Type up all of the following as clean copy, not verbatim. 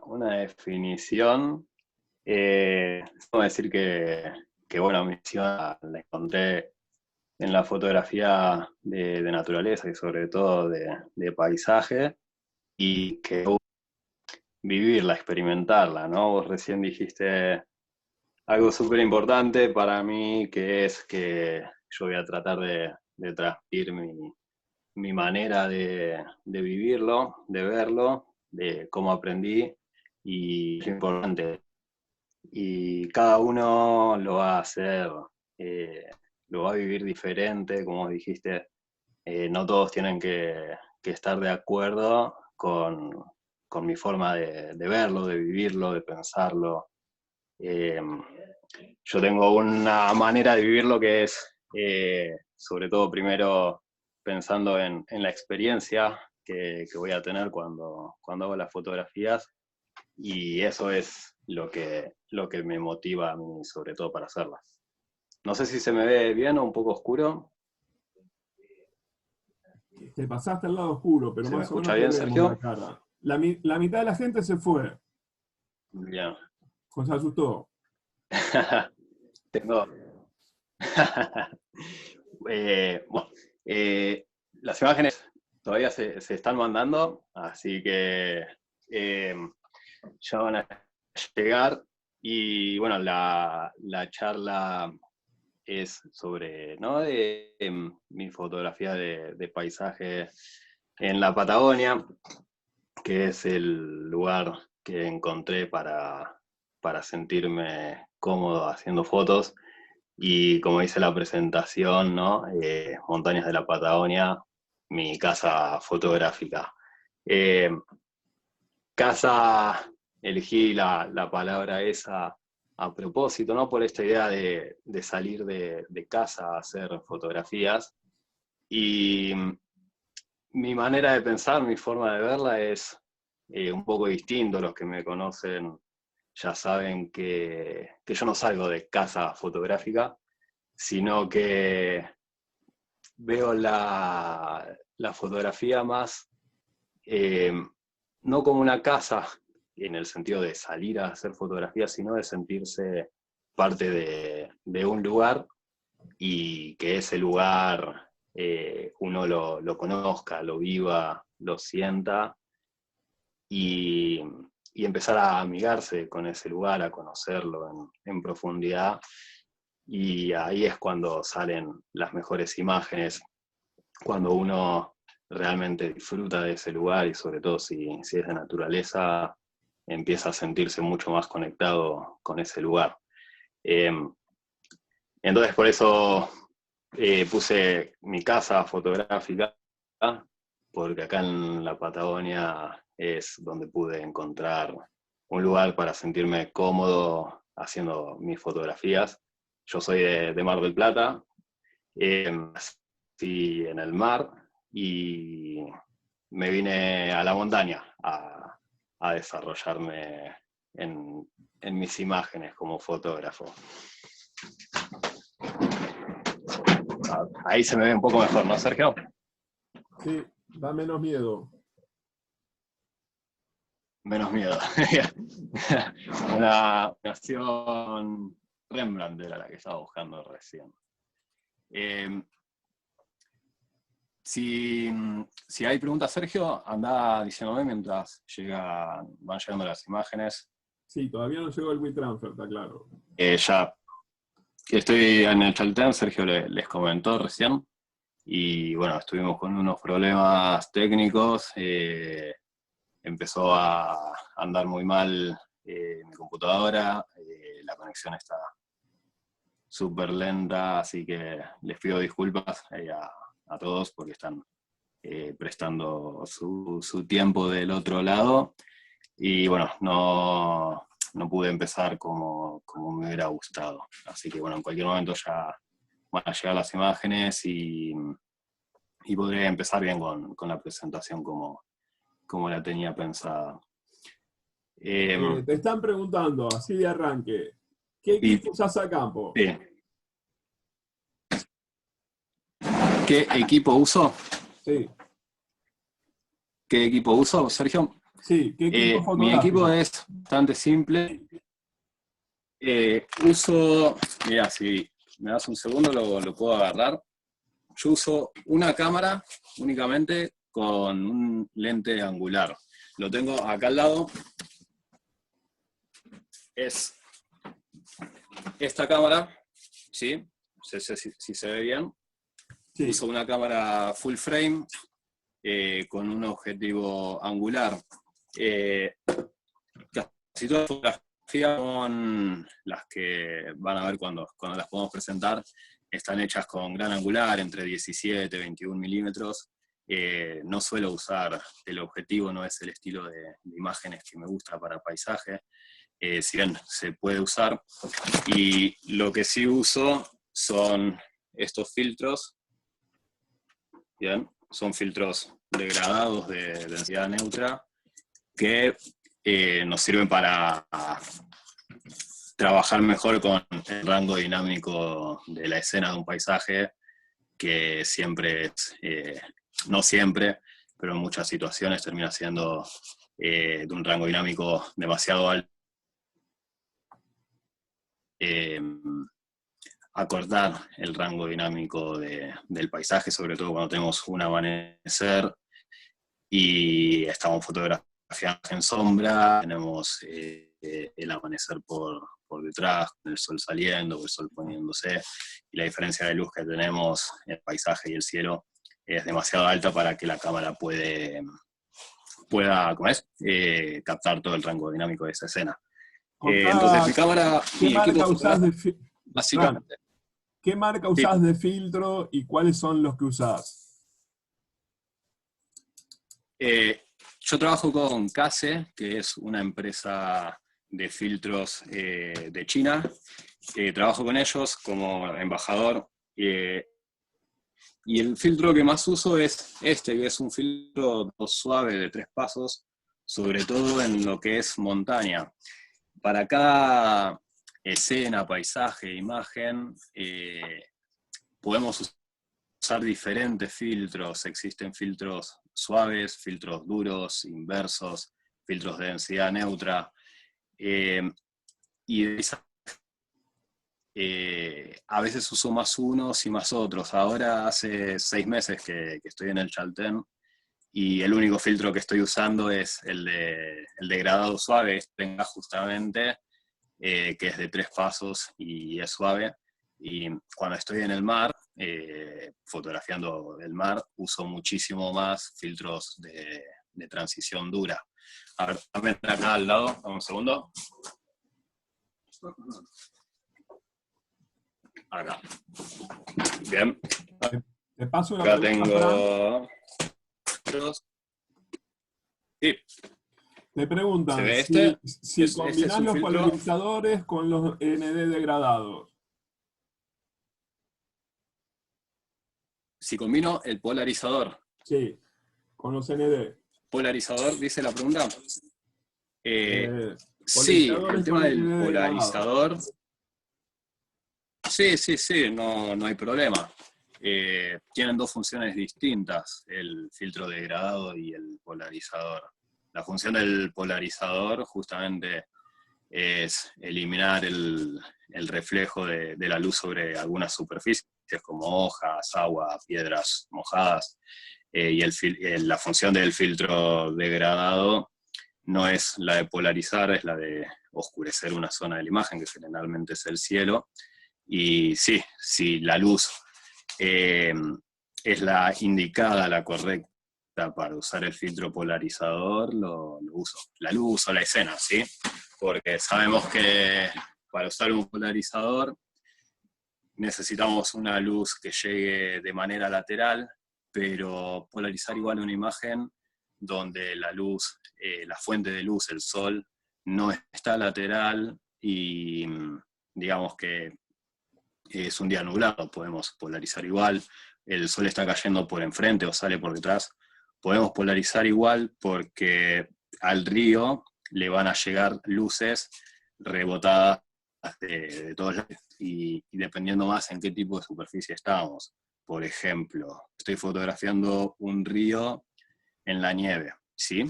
una definición, puedo decir que bueno, mi misión la encontré en la fotografía de naturaleza y sobre todo de paisaje, y que vivirla, experimentarla, ¿no? Vos recién dijiste algo súper importante para mí, que es que yo voy a tratar de transmitir mi manera de vivirlo, de verlo, de cómo aprendí, y es importante. Y cada uno lo va a hacer, eh, lo va a vivir diferente, como dijiste, no todos tienen que estar de acuerdo con mi forma de verlo, de vivirlo, de pensarlo. Eh, yo tengo una manera de vivirlo que es, sobre todo primero pensando en la experiencia que voy a tener cuando hago las fotografías, y eso es lo que me motiva a mí, sobre todo para hacerlas. No sé si se me ve bien o un poco oscuro. Te pasaste al lado oscuro, pero ¿Se me más o escucha menos te bien, vemos la Sergio? cara. La mitad de la gente se fue, Bien. se asustó. Tengo. Bueno, las imágenes todavía se están mandando, así que eh, ya van a llegar. Y bueno, la charla es sobre, ¿no?, mi fotografía de paisaje en la Patagonia, que es el lugar que encontré para sentirme cómodo haciendo fotos. Y como dice la presentación, ¿no? Montañas de la Patagonia, mi casa fotográfica. Eh, Casa, elegí la palabra esa a propósito, ¿no? Por esta idea de salir de casa a hacer fotografías. Y mi manera de pensar, mi forma de verla es un poco distinto. Los que me conocen ya saben que yo no salgo de casa fotográfica, sino que veo la fotografía más, eh, no como una casa en el sentido de salir a hacer fotografías, sino de sentirse parte de un lugar, y que ese lugar uno lo conozca, lo viva, lo sienta, y, y empezar a amigarse con ese lugar, a conocerlo en profundidad. Y ahí es cuando salen las mejores imágenes, cuando uno realmente disfruta de ese lugar, y sobre todo si es de naturaleza, empieza a sentirse mucho más conectado con ese lugar. Eh, entonces por eso puse mi casa fotográfica, porque acá en la Patagonia es donde pude encontrar un lugar para sentirme cómodo haciendo mis fotografías. Yo soy de Mar del Plata, nací en el mar y me vine a la montaña a desarrollarme en mis imágenes como fotógrafo. Ahí se me ve un poco mejor, ¿no, Sergio? Sí, da menos miedo. Menos miedo. Una nación Rembrandt era la que estaba buscando recién. Si hay preguntas, Sergio, anda diciéndome mientras van llegando las imágenes. Sí, todavía no llegó el WeTransfer, está claro. Ya estoy en el Chaltén, Sergio les comentó recién, y bueno, estuvimos con unos problemas técnicos. Empezó a andar muy mal mi computadora, la conexión está súper lenta, así que les pido disculpas a todos porque están prestando su tiempo del otro lado, y bueno, no pude empezar como me hubiera gustado. Así que bueno, en cualquier momento ya van a llegar las imágenes, y podré empezar bien con la presentación como la tenía pensada. Te están preguntando, así de arranque, ¿qué Y, equipo usás a campo? sí. ¿Qué equipo uso? Sí, ¿Qué equipo uso, Sergio? Sí, ¿qué equipo Mi fotográfico? equipo es bastante simple. Uso, mira, si me das un segundo lo puedo agarrar. Yo uso una cámara únicamente con un lente angular. Lo tengo acá al lado. Es esta cámara, ¿sí? No sé si se ve bien. Sí. Uso una cámara full frame con un objetivo angular. Casi todas las fotografías son las que van a ver cuando las podemos presentar. Están hechas con gran angular, entre 17 y 21 milímetros. No suelo usar el objetivo, no es el estilo de imágenes que me gusta para paisaje. Si bien se puede usar. Y lo que sí uso son estos filtros. Bien, son filtros degradados de densidad neutra que nos sirven para trabajar mejor con el rango dinámico de la escena de un paisaje, que siempre es, no siempre, pero en muchas situaciones termina siendo de un rango dinámico demasiado alto. Acortar el rango dinámico del paisaje, sobre todo cuando tenemos un amanecer y estamos fotografiando en sombra, tenemos el amanecer por detrás, con el sol saliendo, el sol poniéndose, y la diferencia de luz que tenemos en el paisaje y el cielo es demasiado alta para que la cámara pueda ¿cómo es? Captar todo el rango dinámico de esa escena. Entonces mi cámara, ¿Qué mi equipo marca usás de fotográfico, básicamente. ¿Qué marca Sí. usás de filtro y cuáles son los que usás? Yo trabajo con Case, que es una empresa de filtros de China. Trabajo con ellos como embajador. Y el filtro que más uso es este, que es un filtro suave de 3 pasos, sobre todo en lo que es montaña. Para cada escena, paisaje, imagen, podemos usar diferentes filtros. Existen filtros suaves, filtros duros, inversos, filtros de densidad neutra. Y a veces uso más unos y más otros. Ahora hace 6 meses que estoy en el Chaltén y el único filtro que estoy usando es el degradado suave, tenga justamente, que es de 3 pasos y es suave. Y cuando estoy en el mar, fotografiando el mar, uso muchísimo más filtros de transición dura. A ver, también acá al lado, un segundo. Acá. Bien. Te paso una Acá pregunta, tengo. Sí. Te ¿Se preguntan ve si, este? si Este es combinás un los filtro. polarizadores con los ND degradados. Si combino el polarizador. Sí, con los ND. ¿Polarizador, dice la pregunta? Sí, el Polarizadores con tema del ND degradados. polarizador. Sí, no hay problema. Tienen 2 funciones distintas, el filtro degradado y el polarizador. La función del polarizador justamente es eliminar el reflejo de la luz sobre algunas superficies como hojas, agua, piedras mojadas. Y la función del filtro degradado no es la de polarizar, es la de oscurecer una zona de la imagen, que generalmente es el cielo. Y sí, si la luz es la indicada, la correcta para usar el filtro polarizador, lo uso. La luz o la escena, ¿sí? Porque sabemos que para usar un polarizador necesitamos una luz que llegue de manera lateral, pero polarizar igual una imagen donde la luz, la fuente de luz, el sol, no está lateral y digamos que es un día nublado, podemos polarizar igual, el sol está cayendo por enfrente o sale por detrás, podemos polarizar igual porque al río le van a llegar luces rebotadas de todos lados y dependiendo más en qué tipo de superficie estamos. Por ejemplo, estoy fotografiando un río en la nieve, ¿sí?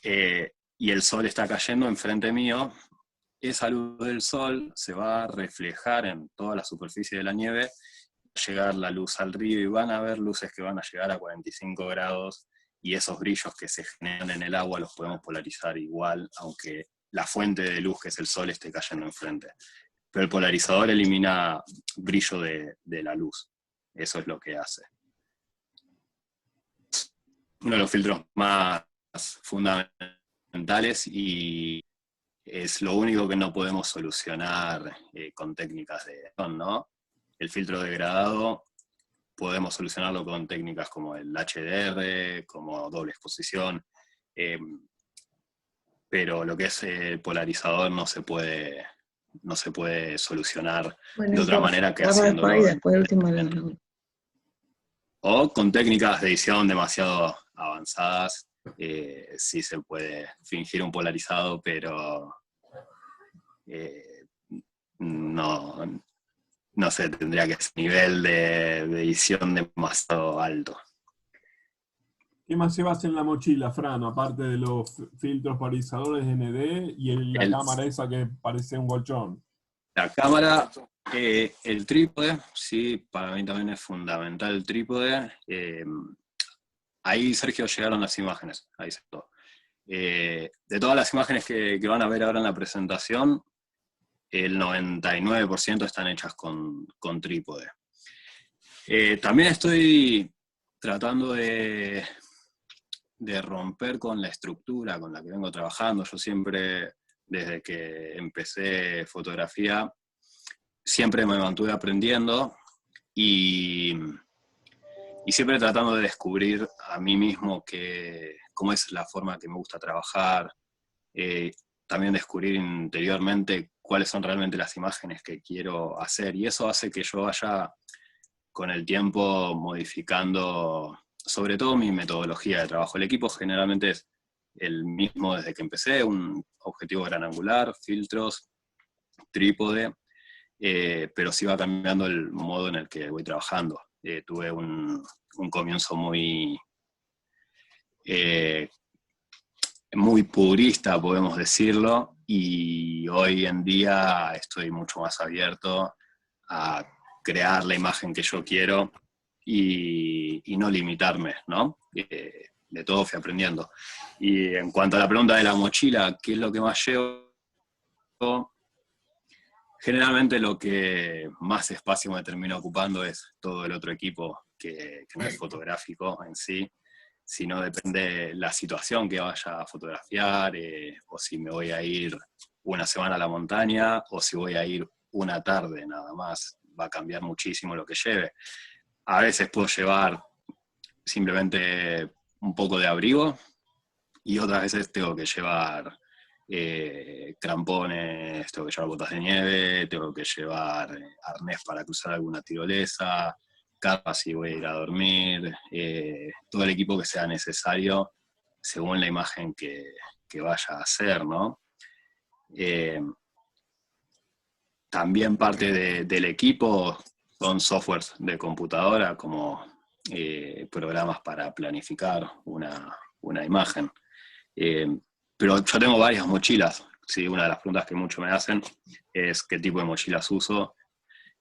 y el sol está cayendo enfrente mío, esa luz del sol se va a reflejar en toda la superficie de la nieve, llegar la luz al río y van a haber luces que van a llegar a 45 grados y esos brillos que se generan en el agua los podemos polarizar igual, aunque la fuente de luz, que es el sol, esté cayendo enfrente. Pero el polarizador elimina brillo de la luz. Eso es lo que hace. Uno de los filtros más fundamentales y es lo único que no podemos solucionar con técnicas de edición, ¿no? El filtro degradado podemos solucionarlo con técnicas como el HDR, como doble exposición, pero lo que es el polarizador no se puede solucionar de otra manera que haciéndolo. O con técnicas de edición demasiado avanzadas, sí se puede fingir un polarizado, pero no sé, tendría que ser nivel de edición demasiado alto. ¿Qué más llevas en la mochila, Fran, aparte de los filtros polarizadores ND y la cámara esa que parece un colchón? La cámara, el trípode, sí, para mí también es fundamental el trípode. Ahí, Sergio, llegaron las imágenes, ahí se todo. De todas las imágenes que van a ver ahora en la presentación, el 99% están hechas con trípode. También estoy tratando de romper con la estructura con la que vengo trabajando. Yo siempre, desde que empecé fotografía, siempre me mantuve aprendiendo y siempre tratando de descubrir a mí mismo cómo es la forma que me gusta trabajar, también descubrir interiormente cuáles son realmente las imágenes que quiero hacer, y eso hace que yo vaya con el tiempo modificando sobre todo mi metodología de trabajo. El equipo generalmente es el mismo desde que empecé, un objetivo gran angular, filtros, trípode, pero sí va cambiando el modo en el que voy trabajando. Tuve un comienzo muy purista, podemos decirlo, y hoy en día estoy mucho más abierto a crear la imagen que yo quiero y no limitarme, ¿no? De todo fui aprendiendo. Y en cuanto a la pregunta de la mochila, ¿qué es lo que más llevo? Generalmente lo que más espacio me termina ocupando es todo el otro equipo que no es fotográfico en sí, sino depende la situación que vaya a fotografiar, o si me voy a ir una semana a la montaña, o si voy a ir una tarde nada más. Va a cambiar muchísimo lo que lleve. A veces puedo llevar simplemente un poco de abrigo, y otras veces tengo que llevar crampones, tengo que llevar botas de nieve, tengo que llevar arnés para cruzar alguna tirolesa, carpas si voy a ir a dormir, todo el equipo que sea necesario según la imagen que vaya a hacer, ¿no? También parte del equipo son softwares de computadora, como programas para planificar una imagen. Pero yo tengo varias mochilas. ¿Sí? Una de las preguntas que mucho me hacen es qué tipo de mochilas uso.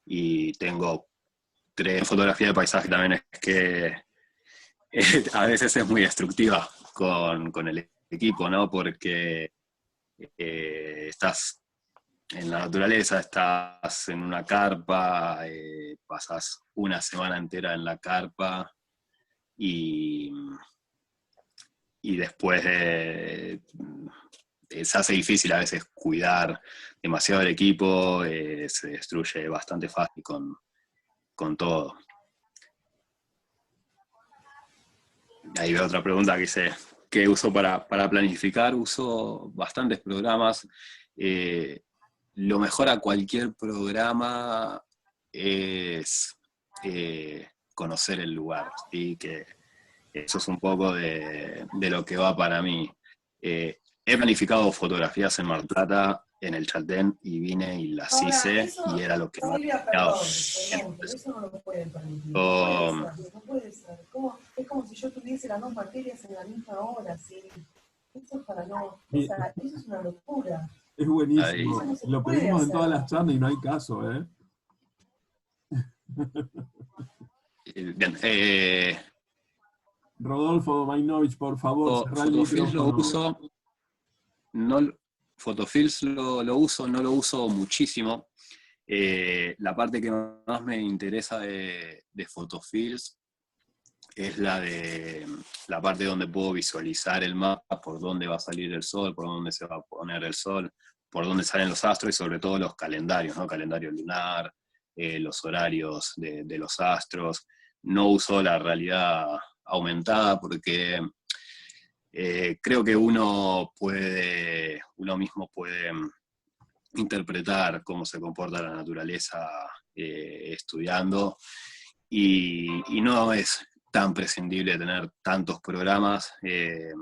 Y tengo 3 fotografías de paisaje también, es que a veces es muy destructiva con el equipo, ¿no? Porque estás en la naturaleza, estás en una carpa, pasas una semana entera en la carpa y después se hace difícil a veces cuidar demasiado el equipo, se destruye bastante fácil con todo. Ahí veo otra pregunta que dice, ¿qué uso para planificar? Uso bastantes programas. Lo mejor a cualquier programa es conocer el lugar, ¿sí? Que eso es un poco de lo que va para mí. He planificado fotografías en Mar del Plata, en el Chaltén, y vine y las hice, y era lo que me había planeado. Eso no lo pueden permitir. No puede ser. Es como si yo tuviese las 2 materias en la misma hora, ¿sí? Eso es para no, o sea, eso es una locura. Es buenísimo. Ahí. Eso no se Lo puede pedimos en hacer. todas las charlas y no hay caso, ¿eh? Bien. Rodolfo Domainovich, por favor, cerrá el Photofills lo micrófono. uso, no, Photofills lo uso, no lo uso muchísimo. La parte que más me interesa de Photofills es la parte donde puedo visualizar el mapa, por dónde va a salir el sol, por dónde se va a poner el sol, por dónde salen los astros y sobre todo los calendarios, ¿no? Calendario lunar, los horarios de los astros. No uso la realidad aumentada porque creo que uno mismo puede interpretar cómo se comporta la naturaleza estudiando y no es tan prescindible tener tantos programas. De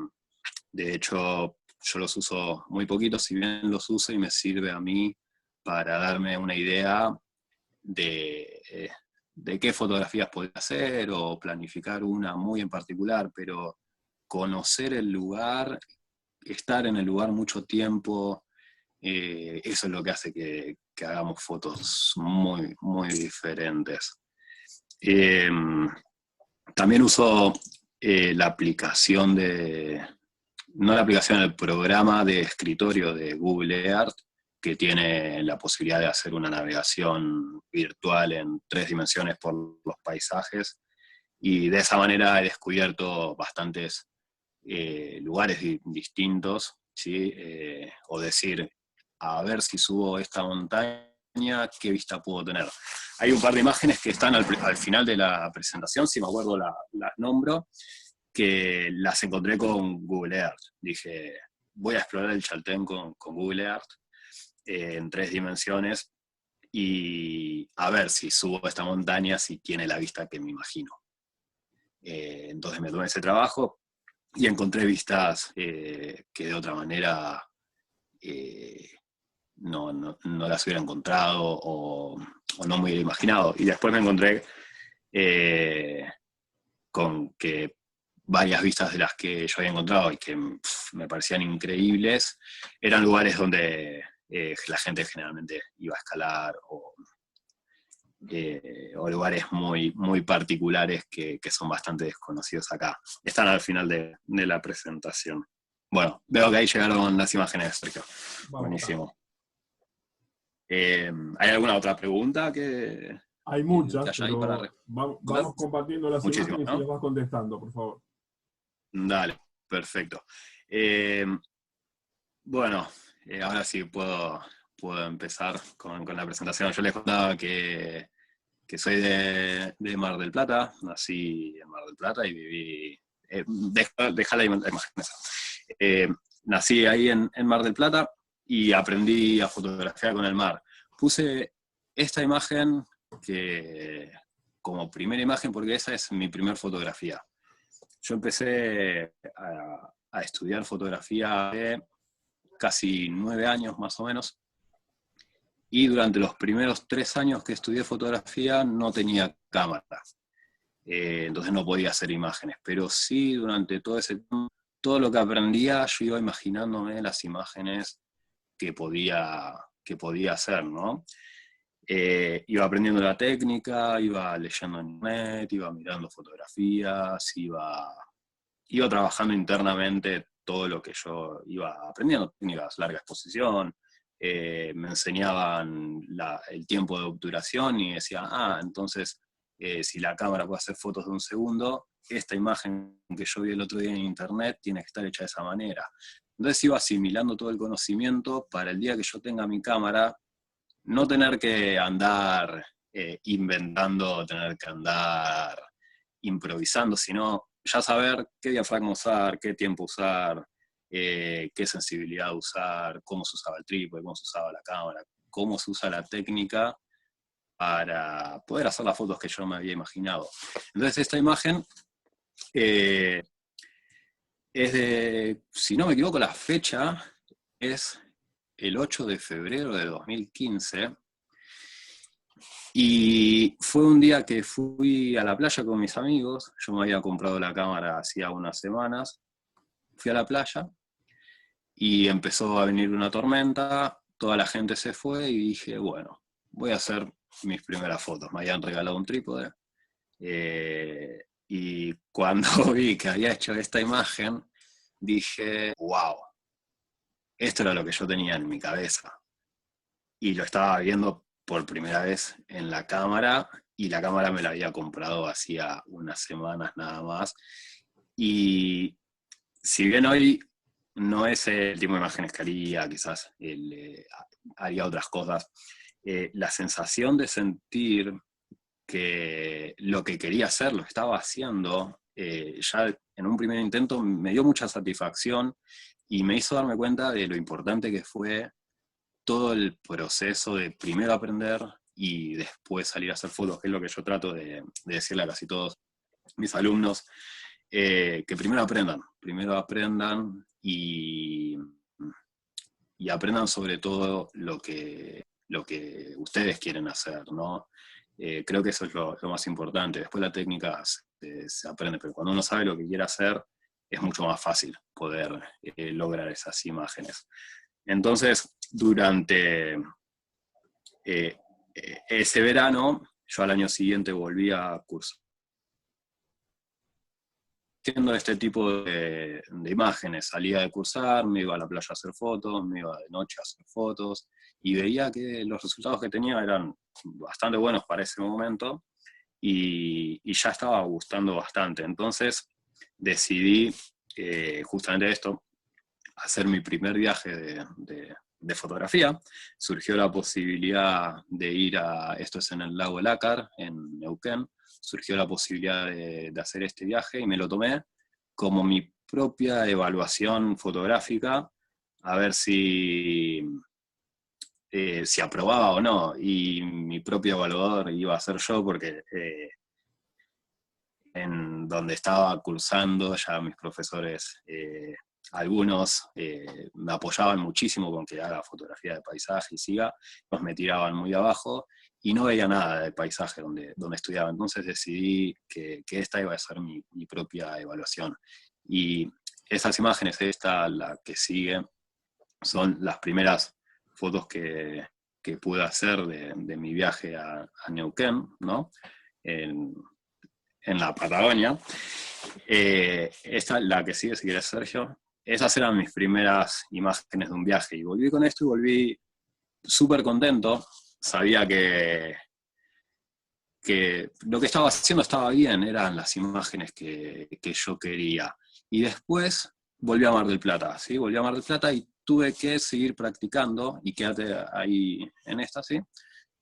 hecho, yo los uso muy poquito, si bien los uso y me sirve a mí para darme una idea de qué fotografías podría hacer o planificar una muy en particular, pero conocer el lugar, estar en el lugar mucho tiempo, eso es lo que hace que hagamos fotos muy, muy diferentes. También uso la aplicación no la aplicación, el programa de escritorio de Google Earth, que tiene la posibilidad de hacer una navegación virtual en 3 dimensiones por los paisajes, y de esa manera he descubierto bastantes lugares distintos, ¿sí? O decir, a ver si subo esta montaña, ¿qué vista puedo tener? Hay un par de imágenes que están al final de la presentación, si me acuerdo las nombro, que las encontré con Google Earth. Dije, voy a explorar el Chaltén con Google Earth en 3 dimensiones y a ver si subo esta montaña, si tiene la vista que me imagino. Entonces me tomé ese trabajo y encontré vistas que de otra manera no las hubiera encontrado o no me hubiera imaginado. Y después me encontré con que varias vistas de las que yo había encontrado y que me parecían increíbles, eran lugares donde la gente generalmente iba a escalar o lugares muy, muy particulares que son bastante desconocidos acá. Están al final de la presentación. Bueno, veo que ahí llegaron las imágenes, Sergio. Buenísimo. ¿Hay alguna otra pregunta que...? Hay muchas, que haya ahí pero para vamos compartiendo las muchísimas, imágenes ¿no? y las vas contestando, por favor. Dale, perfecto. Bueno, ahora sí puedo empezar con la presentación. Yo les contaba que soy de Mar del Plata, nací en Mar del Plata y viví... deja la imagen esa. Nací ahí en Mar del Plata y aprendí a fotografiar con el mar. Puse esta imagen como primera imagen porque esa es mi primera fotografía. Yo empecé a estudiar fotografía hace casi 9 años más o menos, y durante los primeros 3 años que estudié fotografía no tenía cámara, entonces no podía hacer imágenes, pero sí durante todo ese tiempo, todo lo que aprendía yo iba imaginándome las imágenes que podía hacer, ¿no? Iba aprendiendo la técnica, iba leyendo en internet, iba mirando fotografías, iba trabajando internamente todo lo que yo iba aprendiendo, técnicas, larga exposición, me enseñaban el tiempo de obturación y decía, entonces si la cámara puede hacer fotos de 1 segundo, esta imagen que yo vi el otro día en internet tiene que estar hecha de esa manera. Entonces iba asimilando todo el conocimiento para el día que yo tenga mi cámara, no tener que andar inventando, tener que andar improvisando, sino ya saber qué diafragma usar, qué tiempo usar, qué sensibilidad usar, cómo se usaba el trípode, cómo se usaba la cámara, cómo se usa la técnica para poder hacer las fotos que yo me había imaginado. Entonces esta imagen es de, si no me equivoco, la fecha es el 8 de febrero de 2015, y fue un día que fui a la playa con mis amigos. Yo me había comprado la cámara hacía unas semanas, fui a la playa y empezó a venir una tormenta, toda la gente se fue y dije, bueno, voy a hacer mis primeras fotos. Me habían regalado un trípode. Y cuando vi que había hecho esta imagen, dije, wow, esto era lo que yo tenía en mi cabeza. Y lo estaba viendo por primera vez en la cámara, y la cámara me la había comprado hacía unas semanas nada más. Y si bien hoy no es el tipo de imágenes que haría, quizás haría otras cosas, la sensación de sentir que lo que quería hacer lo estaba haciendo, ya en un primer intento me dio mucha satisfacción y me hizo darme cuenta de lo importante que fue todo el proceso de primero aprender y después salir a hacer fotos, que es lo que yo trato de decirle a casi todos mis alumnos, que primero aprendan y aprendan sobre todo lo que ustedes quieren hacer, ¿no? Creo que eso es lo más importante. Después la técnica se aprende, pero cuando uno sabe lo que quiere hacer, es mucho más fácil poder lograr esas imágenes. Entonces, durante ese verano, yo al año siguiente volví a cursar haciendo este tipo de imágenes. Salía de cursar, me iba a la playa a hacer fotos, me iba de noche a hacer fotos, y veía que los resultados que tenía eran bastante buenos para ese momento, y ya estaba gustando bastante. Entonces decidí justamente esto, hacer mi primer viaje de fotografía. Surgió la posibilidad de ir esto es en el lago Lácar, en Neuquén, surgió la posibilidad de hacer este viaje y me lo tomé como mi propia evaluación fotográfica, a ver si aprobaba o no, y mi propio evaluador iba a ser yo, porque en donde estaba cursando ya mis profesores, algunos me apoyaban muchísimo con que haga fotografía de paisaje y siga, nos me tiraban muy abajo y no veía nada de paisaje donde estudiaba. Entonces decidí que esta iba a ser mi propia evaluación. Y esas imágenes, esta, la que sigue, son las primeras fotos que pude hacer de mi viaje a Neuquén, ¿no? En la Patagonia. Esta, la que sigue, si quieres, Sergio. Esas eran mis primeras imágenes de un viaje, y volví con esto y volví súper contento. Sabía que lo que estaba haciendo estaba bien, eran las imágenes que yo quería. Y después volví a Mar del Plata, ¿sí? Volví a Mar del Plata y tuve que seguir practicando, y quédate ahí en esta, ¿sí?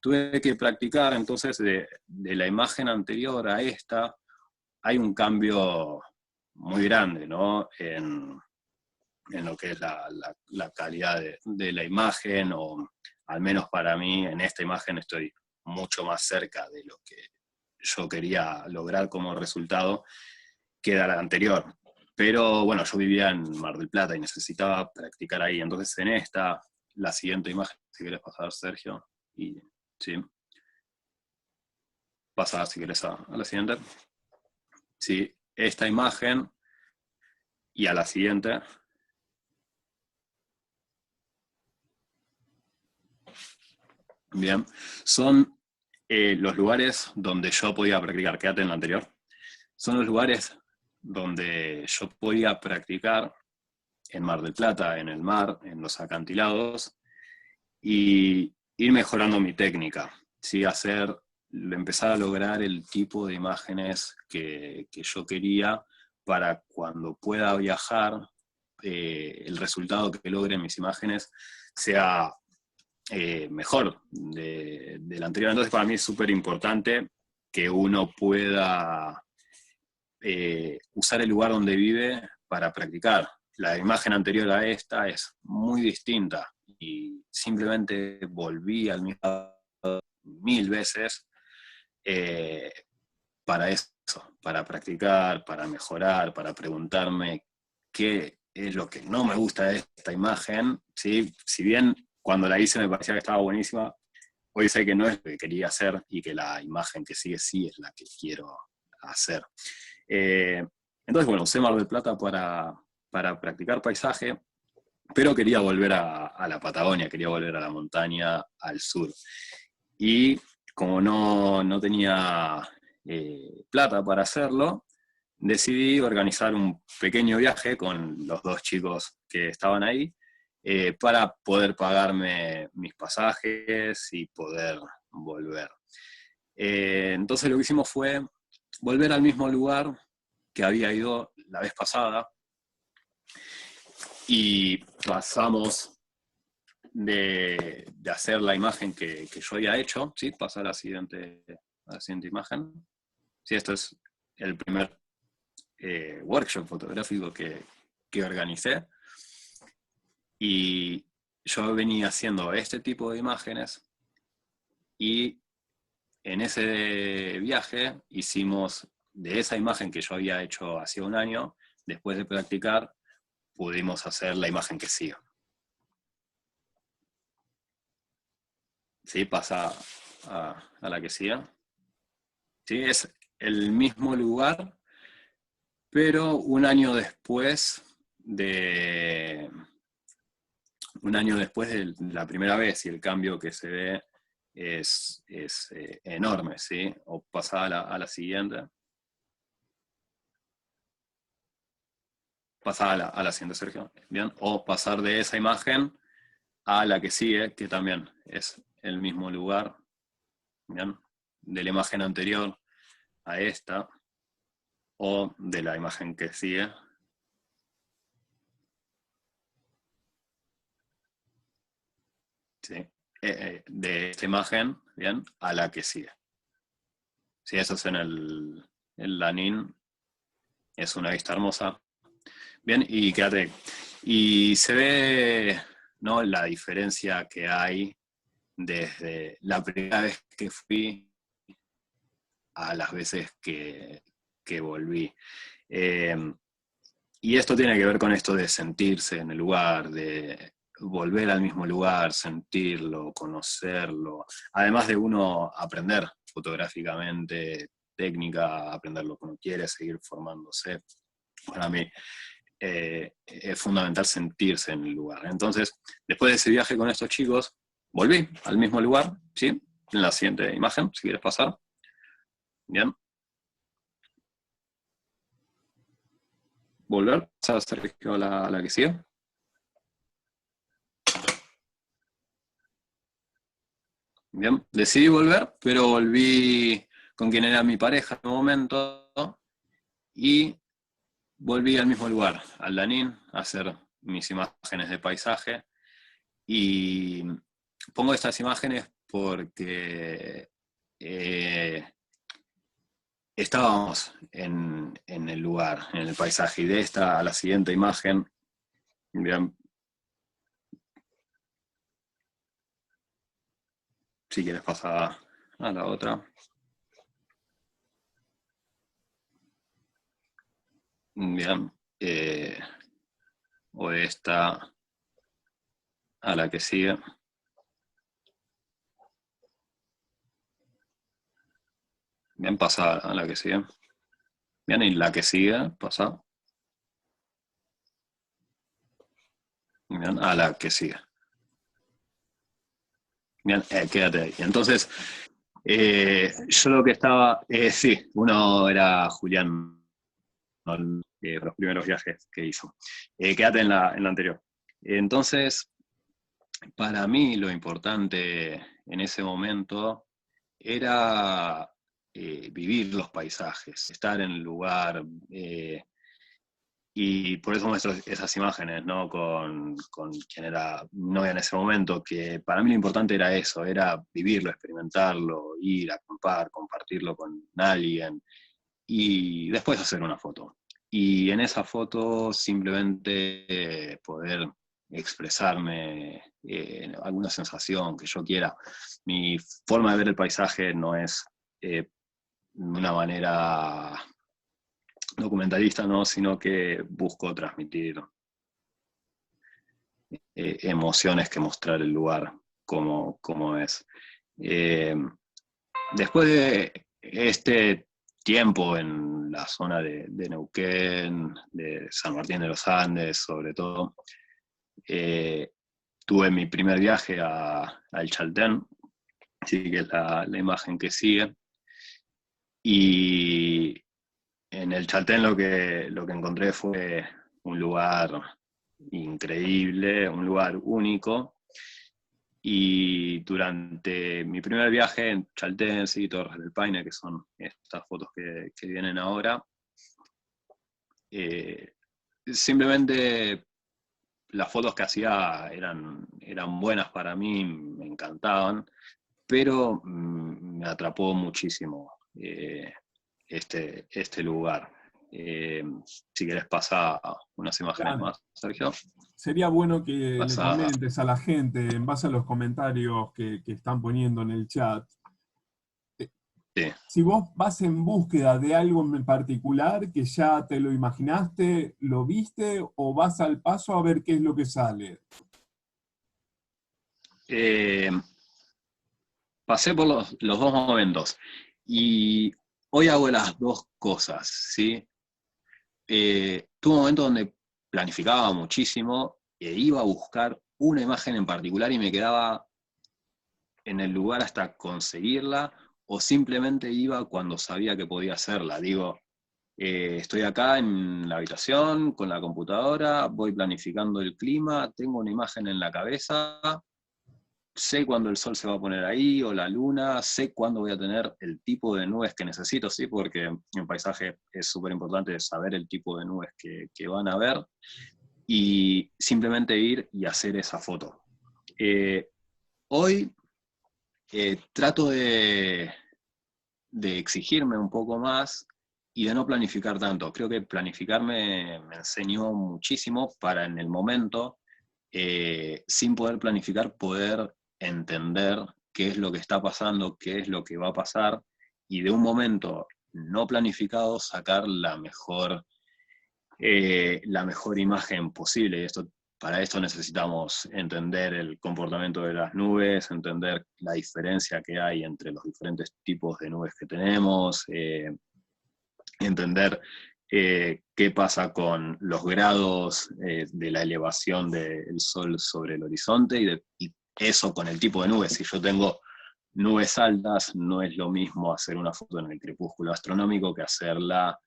Tuve que practicar, entonces, de la imagen anterior a esta, hay un cambio muy grande, ¿no? En lo que es la calidad de la imagen, o al menos para mí, en esta imagen estoy mucho más cerca de lo que yo quería lograr como resultado que de la anterior. Pero bueno, yo vivía en Mar del Plata y necesitaba practicar ahí. Entonces en esta, la siguiente imagen, si quieres pasar, Sergio, y sí, pasa si quieres a la siguiente. Sí, esta imagen, y a la siguiente. Bien, son los lugares donde yo podía practicar. Quédate en la anterior. Son los lugares donde yo podía practicar en Mar del Plata, en el mar, en los acantilados, y ir mejorando mi técnica, ¿sí? Empezar a lograr el tipo de imágenes que yo quería, para cuando pueda viajar, el resultado que logre en mis imágenes sea mejor del anterior. Entonces para mí es súper importante que uno pueda usar el lugar donde vive para practicar. La imagen anterior a esta es muy distinta, y simplemente volví al mismo lado 1000 veces para eso, para practicar, para mejorar, para preguntarme qué es lo que no me gusta de esta imagen, ¿sí? Si bien cuando la hice me parecía que estaba buenísima, hoy sé que no es lo que quería hacer, y que la imagen que sigue sí es la que quiero hacer. Entonces, bueno, usé Mar del Plata para practicar paisaje, pero quería volver a la Patagonia, quería volver a la montaña al sur. Y como no tenía plata para hacerlo, decidí organizar un pequeño viaje con los 2 chicos que estaban ahí, para poder pagarme mis pasajes y poder volver. Entonces lo que hicimos fue volver al mismo lugar que había ido la vez pasada, y pasamos de hacer la imagen que yo había hecho, ¿sí? Pasar a la siguiente imagen. Sí, esto es el primer workshop fotográfico que organicé, y yo venía haciendo este tipo de imágenes, y en ese viaje hicimos de esa imagen que yo había hecho hace un año, después de practicar, pudimos hacer la imagen que sigue. ¿Sí? Pasa a la que sigue. ¿Sí? Es el mismo lugar, pero un año después de la primera vez, y el cambio que se ve es enorme, ¿sí? O pasar a la siguiente. Pasar a la siguiente, Sergio. Bien. O pasar de esa imagen a la que sigue, que también es el mismo lugar. Bien. De la imagen anterior a esta, o de la imagen que sigue. ¿Sí? De esta imagen, bien, a la que sigue. Sí, eso es en el Lanín. Es una vista hermosa. Bien, y quédate. Y se ve, ¿no?, la diferencia que hay desde la primera vez que fui a las veces que volví. Y esto tiene que ver con esto de sentirse en el lugar, de volver al mismo lugar, sentirlo, conocerlo, además de uno aprender fotográficamente, técnica, aprender lo que uno quiere, seguir formándose. Para mí es fundamental sentirse en el lugar. Entonces, después de ese viaje con estos chicos, volví al mismo lugar, ¿sí? En la siguiente imagen, si quieres pasar. Bien. Volver, pasar, Sergio, a la que sigue. Bien, decidí volver, pero volví con quien era mi pareja en un momento, y volví al mismo lugar, al Lanín, a hacer mis imágenes de paisaje. Y pongo estas imágenes porque estábamos en el lugar, en el paisaje, y de esta a la siguiente imagen, bien, si quieres pasar a la otra. Bien, o esta a la que sigue. Bien, pasa a la que sigue. Bien, y la que sigue, pasa. Bien, a la que sigue. Bien, quédate ahí. Entonces, yo lo que estaba, sí, uno era Julián, los primeros viajes que hizo. Quédate en la anterior. Entonces, para mí lo importante en ese momento era vivir los paisajes, estar en el lugar, y por eso muestro esas imágenes, ¿no?, con quien era novia en ese momento, que para mí lo importante era eso, era vivirlo, experimentarlo, ir a acampar, compartirlo con alguien, y después hacer una foto. Y en esa foto simplemente poder expresarme alguna sensación que yo quiera. Mi forma de ver el paisaje no es de una manera documentalista, ¿no?, sino que busco transmitir emociones que mostrar el lugar como es. Después de este tiempo en la zona de Neuquén, de San Martín de los Andes sobre todo, tuve mi primer viaje al Chaltén, sí, que es la imagen que sigue, y en el Chaltén lo que encontré fue un lugar increíble, un lugar único, y durante mi primer viaje en Chaltén, sí, Torres del Paine, que son estas fotos que vienen ahora, simplemente las fotos que hacía eran buenas para mí, me encantaban, pero me atrapó muchísimo este lugar. Si querés pasar unas imágenes Claro. más, Sergio. Sería bueno que le Pasa. comentes a la gente, en base a los comentarios que están poniendo en el chat, Sí. si vos vas en búsqueda de algo en particular que ya te lo imaginaste, lo viste, o vas al paso a ver qué es lo que sale. Pasé por los dos momentos y hoy hago las dos cosas, ¿sí? Tuve un momento donde planificaba muchísimo e iba a buscar una imagen en particular y me quedaba en el lugar hasta conseguirla, o simplemente iba cuando sabía que podía hacerla. Digo, estoy acá en la habitación con la computadora, voy planificando el clima, tengo una imagen en la cabeza, sé cuándo el sol se va a poner ahí, o la luna, sé cuándo voy a tener el tipo de nubes que necesito, ¿sí? Porque en paisaje es súper importante saber el tipo de nubes que van a ver, y simplemente ir y hacer esa foto. Hoy trato de exigirme un poco más y de no planificar tanto. Creo que planificar me enseñó muchísimo para en el momento, sin poder planificar, poder entender qué es lo que está pasando, qué es lo que va a pasar, y de un momento no planificado sacar la mejor imagen posible. Para esto necesitamos entender el comportamiento de las nubes, entender la diferencia que hay entre los diferentes tipos de nubes que tenemos, entender qué pasa con los grados de la elevación del sol sobre el horizonte, y eso con el tipo de nubes. Si yo tengo nubes altas, no es lo mismo hacer una foto en el crepúsculo astronómico que hacerla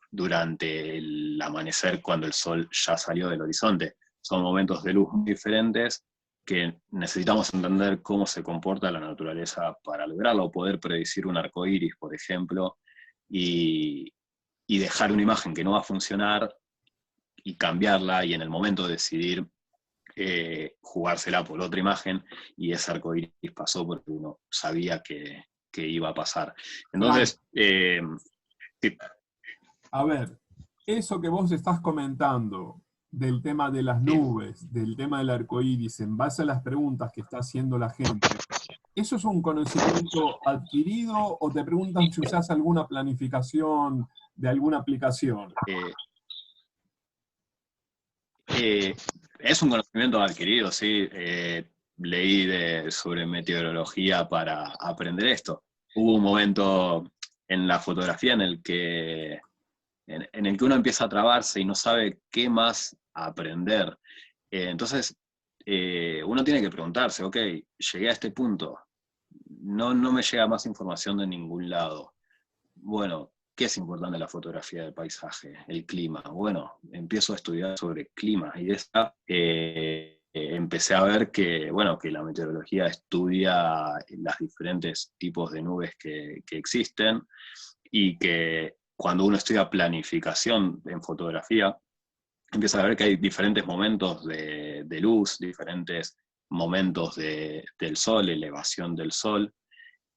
durante el amanecer, cuando el sol ya salió del horizonte. Son momentos de luz muy diferentes que necesitamos entender cómo se comporta la naturaleza para lograrlo, poder predecir un arco iris, por ejemplo, y dejar una imagen que no va a funcionar y cambiarla, y en el momento decidir jugársela por otra imagen, y ese arco iris pasó porque uno sabía que iba a pasar. Entonces, sí. A ver, eso que vos estás comentando del tema de las nubes, del tema del arco iris, en base a las preguntas que está haciendo la gente, ¿eso es un conocimiento adquirido o te preguntan si usás alguna planificación de alguna aplicación? Es un conocimiento adquirido, sí. Leí sobre meteorología para aprender esto. Hubo un momento en la fotografía en el que uno empieza a trabarse y no sabe qué más aprender. Entonces, uno tiene que preguntarse, ok, llegué a este punto, no me llega más información de ningún lado. Bueno, ¿qué es importante en la fotografía del paisaje? El clima. Bueno, empiezo a estudiar sobre clima, y de esta empecé a ver que la meteorología estudia los diferentes tipos de nubes que existen, y que cuando uno estudia planificación en fotografía, empieza a ver que hay diferentes momentos de luz, diferentes momentos del sol, elevación del sol,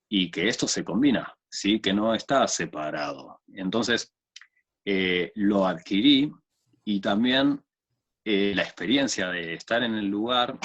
y que esto se combina, ¿sí? Que no está separado. Entonces, lo adquirí, y también la experiencia de estar en el lugar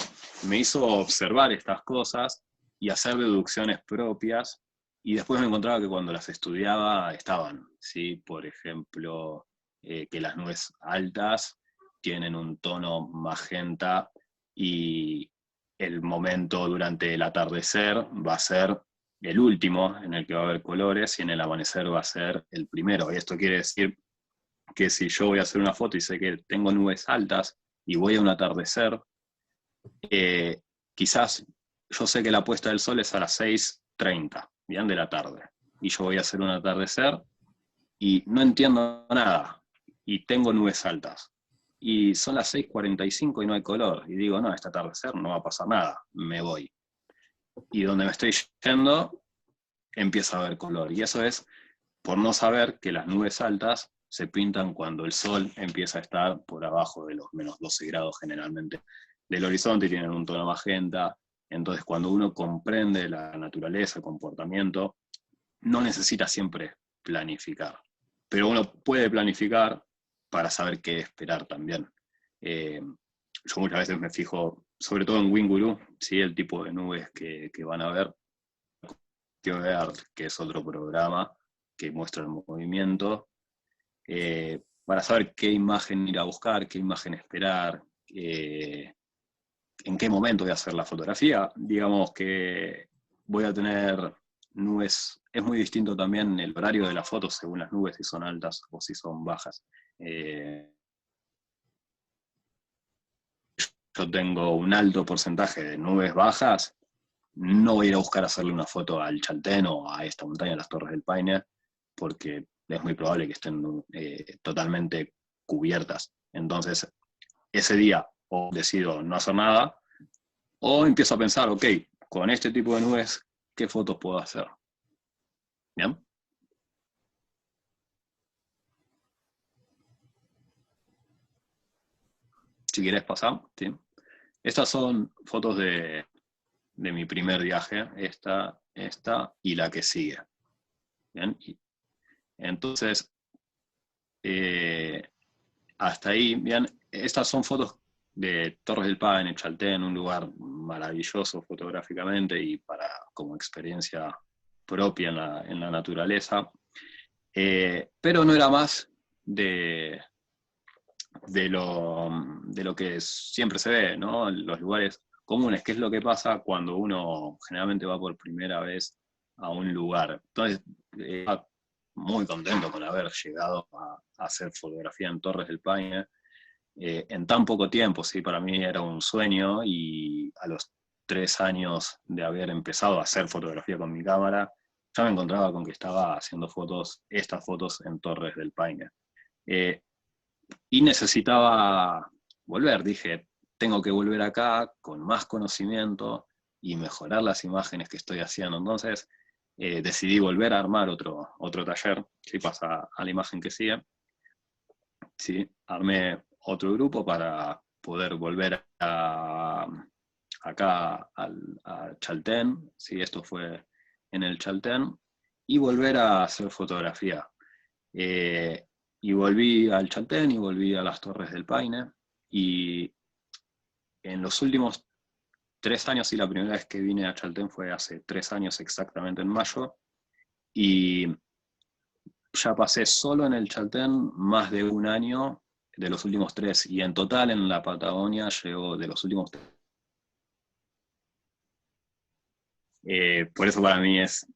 me hizo observar estas cosas y hacer deducciones propias, y después me encontraba que cuando las estudiaba estaban, ¿sí? Por ejemplo, que las nubes altas tienen un tono magenta, y el momento durante el atardecer va a ser el último en el que va a haber colores, y en el amanecer va a ser el primero. Y esto quiere decir que si yo voy a hacer una foto y sé que tengo nubes altas y voy a un atardecer, quizás yo sé que la puesta del sol es a las 6:30, bien, de la tarde, y yo voy a hacer un atardecer y no entiendo nada, y tengo nubes altas, y son las 6:45 y no hay color, y digo, no, este atardecer no va a pasar nada, me voy. Y donde me estoy yendo, empieza a haber color, y eso es por no saber que las nubes altas se pintan cuando el sol empieza a estar por abajo de los menos 12 grados generalmente del horizonte y tienen un tono magenta. Entonces cuando uno comprende la naturaleza, el comportamiento, no necesita siempre planificar, pero uno puede planificar para saber qué esperar también. Yo muchas veces me fijo, sobre todo en Winguru, ¿sí? El tipo de nubes que van a ver, que es otro programa que muestra el movimiento, para saber qué imagen ir a buscar, qué imagen esperar, en qué momento voy a hacer la fotografía. Digamos que voy a tener nubes, es muy distinto también el horario de la foto según las nubes, si son altas o si son bajas. Yo tengo un alto porcentaje de nubes bajas, no voy a ir a buscar hacerle una foto al Chaltén o a esta montaña, a las Torres del Paine, porque es muy probable que estén totalmente cubiertas. Entonces, ese día o decido no hacer nada, o empiezo a pensar, ok, con este tipo de nubes, ¿qué fotos puedo hacer? ¿Bien? Si querés pasar, ¿sí? Estas son fotos de mi primer viaje, esta y la que sigue. ¿Bien? Entonces, hasta ahí, bien, estas son fotos de Torres del Paine, Chaltén, un lugar maravilloso fotográficamente y como experiencia propia en la naturaleza, pero no era más de lo que siempre se ve, ¿no? Los lugares comunes, qué es lo que pasa cuando uno generalmente va por primera vez a un lugar. Entonces, muy contento con haber llegado a hacer fotografía en Torres del Paine en tan poco tiempo, ¿sí? Para mí era un sueño, y a los 3 años de haber empezado a hacer fotografía con mi cámara, ya me encontraba con que estaba haciendo estas fotos en Torres del Paine. Y necesitaba volver, dije, tengo que volver acá con más conocimiento y mejorar las imágenes que estoy haciendo. Entonces decidí volver a armar otro taller, si pasa a la imagen que sigue. ¿Sí? Armé otro grupo para poder volver acá a Chaltén, ¿sí? Esto fue en el Chaltén, y volver a hacer fotografía. Y volví al Chaltén y volví a las Torres del Paine, y en los últimos 3 años, y la primera vez que vine a Chaltén fue hace 3 años exactamente en mayo, y ya pasé solo en el Chaltén más de un año de los últimos 3, y en total en la Patagonia llevo de los últimos 3. Por eso para mí es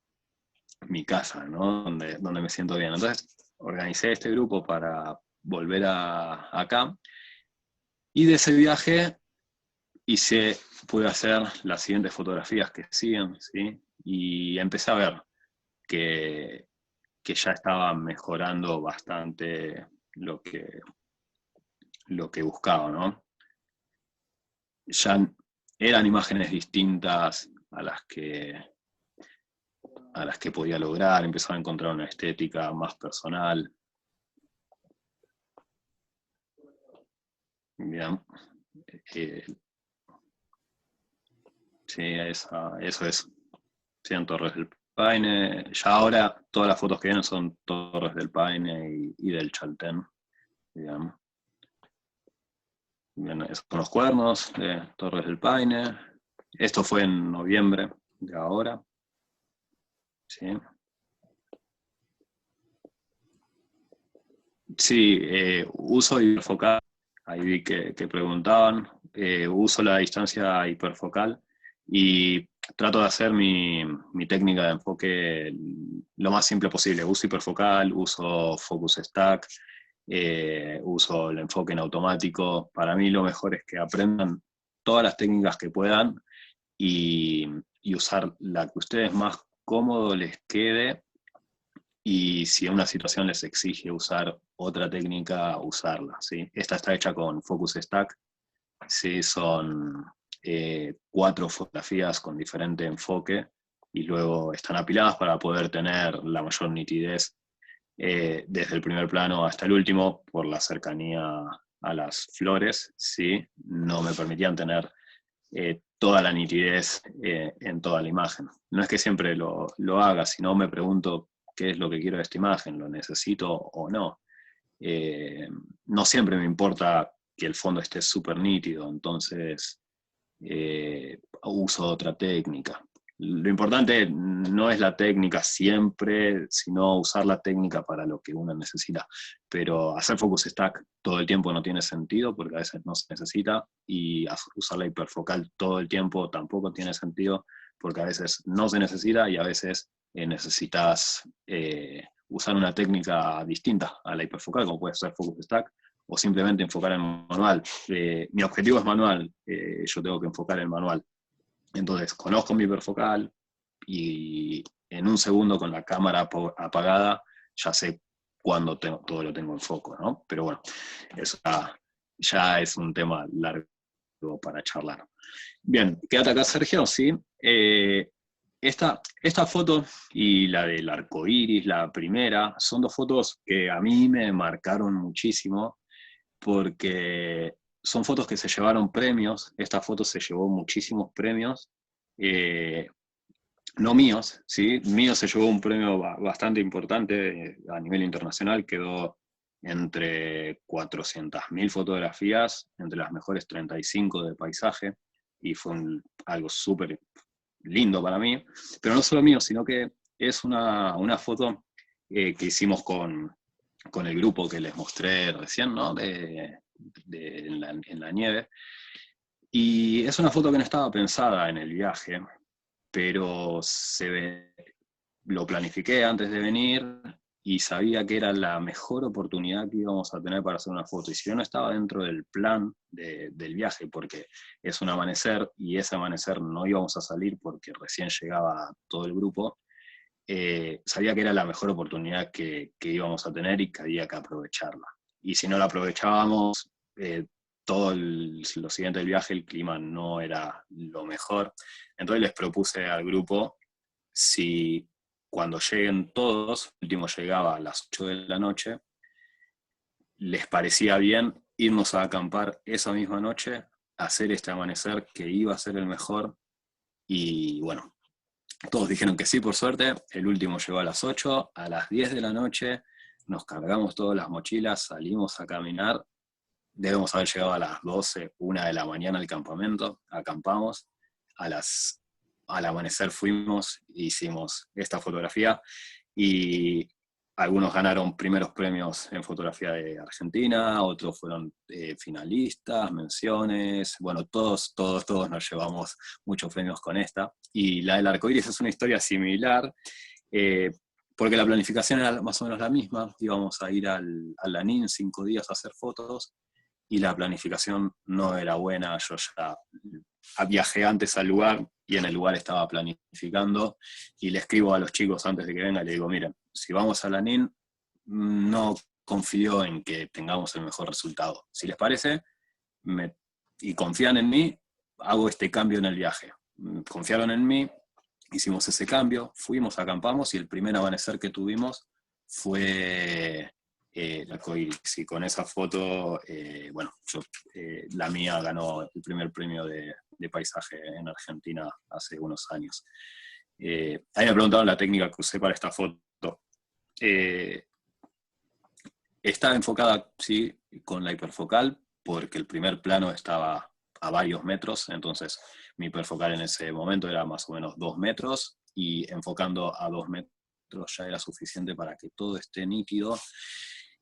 mi casa, ¿no? Donde me siento bien. Entonces organicé este grupo para volver acá, y de ese viaje pude hacer las siguientes fotografías que siguen, ¿sí? Y empecé a ver que ya estaba mejorando bastante lo que buscaba, ¿no? Ya eran imágenes distintas a las que podía lograr, empezaba a encontrar una estética más personal. Bien. Sí, eso es. Sí, en Torres del Paine. Ya ahora todas las fotos que vienen son Torres del Paine y del Chaltén. Bien. Bien, esos son los cuernos de Torres del Paine. Esto fue en noviembre de ahora. Sí. Sí, uso hiperfocal. Ahí vi que preguntaban. Uso la distancia hiperfocal y trato de hacer mi técnica de enfoque lo más simple posible. Uso hiperfocal, uso focus stack, uso el enfoque en automático. Para mí lo mejor es que aprendan todas las técnicas que puedan y usar la que a ustedes más cómodo les quede, y si una situación les exige usar otra técnica, usarla, ¿sí? Esta está hecha con Focus Stack, ¿sí? Son 4 fotografías con diferente enfoque, y luego están apiladas para poder tener la mayor nitidez desde el primer plano hasta el último. Por la cercanía a las flores, ¿sí? No me permitían tener toda la nitidez en toda la imagen. No es que siempre lo haga, sino me pregunto qué es lo que quiero de esta imagen, lo necesito o no. No siempre me importa que el fondo esté súper nítido, entonces uso otra técnica. Lo importante no es la técnica siempre, sino usar la técnica para lo que uno necesita. Pero hacer focus stack todo el tiempo no tiene sentido, porque a veces no se necesita, y usar la hiperfocal todo el tiempo tampoco tiene sentido, porque a veces no se necesita y a veces necesitas usar una técnica distinta a la hiperfocal, como puede ser focus stack, o simplemente enfocar en manual. Mi objetivo es manual, yo tengo que enfocar en manual. Entonces, conozco mi hiperfocal y en un segundo con la cámara apagada ya sé cuándo todo lo tengo en foco, ¿no? Pero bueno, eso ya es un tema largo para charlar. Bien, quédate acá, Sergio, ¿sí? Esta foto y la del arco iris, la primera, son 2 fotos que a mí me marcaron muchísimo, porque son fotos que se llevaron premios. Esta foto se llevó muchísimos premios, no míos, ¿sí? Mío se llevó un premio bastante importante a nivel internacional, quedó entre 400.000 fotografías, entre las mejores 35 de paisaje, y fue algo súper lindo para mí. Pero no solo mío, sino que es una foto que hicimos con el grupo que les mostré recién, ¿no? En la nieve. Y es una foto que no estaba pensada en el viaje, pero lo planifiqué antes de venir y sabía que era la mejor oportunidad que íbamos a tener para hacer una foto. Y si yo no estaba dentro del plan del viaje, porque es un amanecer, y ese amanecer no íbamos a salir porque recién llegaba todo el grupo, sabía que era la mejor oportunidad que íbamos a tener y que había que aprovecharla. Y si no la aprovechábamos, todo lo siguiente del viaje, el clima no era lo mejor. Entonces les propuse al grupo si cuando lleguen todos, el último llegaba a las 8 de la noche, les parecía bien irnos a acampar esa misma noche, hacer este amanecer que iba a ser el mejor. Y bueno, todos dijeron que sí, por suerte. El último llegó a las 8, a las 10 de la noche nos cargamos todas las mochilas, salimos a caminar. Debemos haber llegado a las 12, 1 de la mañana al campamento, acampamos, al amanecer fuimos, hicimos esta fotografía, y algunos ganaron primeros premios en fotografía de Argentina, otros fueron finalistas, menciones, bueno, todos nos llevamos muchos premios con esta. Y la del arcoíris es una historia similar, porque la planificación era más o menos la misma. Íbamos a ir al Lanín 5 días a hacer fotos, y la planificación no era buena. Yo ya viajé antes al lugar, y en el lugar estaba planificando, y le escribo a los chicos antes de que venga, y le digo, miren, si vamos a Lanín, no confío en que tengamos el mejor resultado. Si les parece, y confían en mí, hago este cambio en el viaje. Confiaron en mí, hicimos ese cambio, fuimos, acampamos, y el primer amanecer que tuvimos fue el arcoíris. Y con esa foto, bueno, la mía ganó el primer premio de paisaje en Argentina hace unos años. Ahí me preguntaron la técnica que usé para esta foto. Está enfocada, sí, con la hiperfocal, porque el primer plano estaba a varios metros, entonces mi hiperfocal en ese momento era más o menos 2 metros, y enfocando a 2 metros ya era suficiente para que todo esté nítido.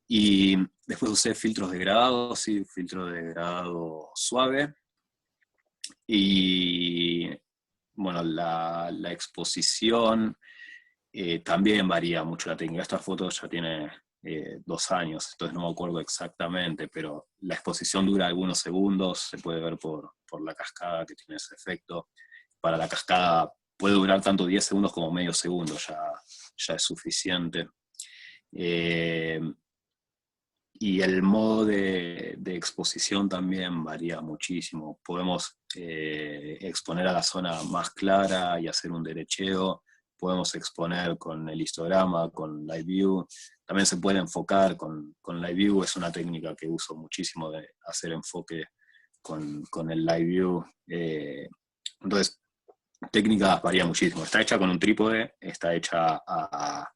Y después usé filtros de grado, sí, filtro de grado suave, y bueno, la exposición también varía mucho la técnica. Esta foto ya tiene 2 años, entonces no me acuerdo exactamente, pero la exposición dura algunos segundos, se puede ver por la cascada que tiene ese efecto. Para la cascada puede durar tanto 10 segundos como medio segundo, ya es suficiente. Y el modo de exposición también varía muchísimo. Podemos exponer a la zona más clara y hacer un derecheo. Podemos exponer con el histograma, con Live View. También se puede enfocar con Live View. Es una técnica que uso muchísimo, de hacer enfoque con el Live View. Entonces, técnicas varía muchísimo. Está hecha con un trípode, está hecha a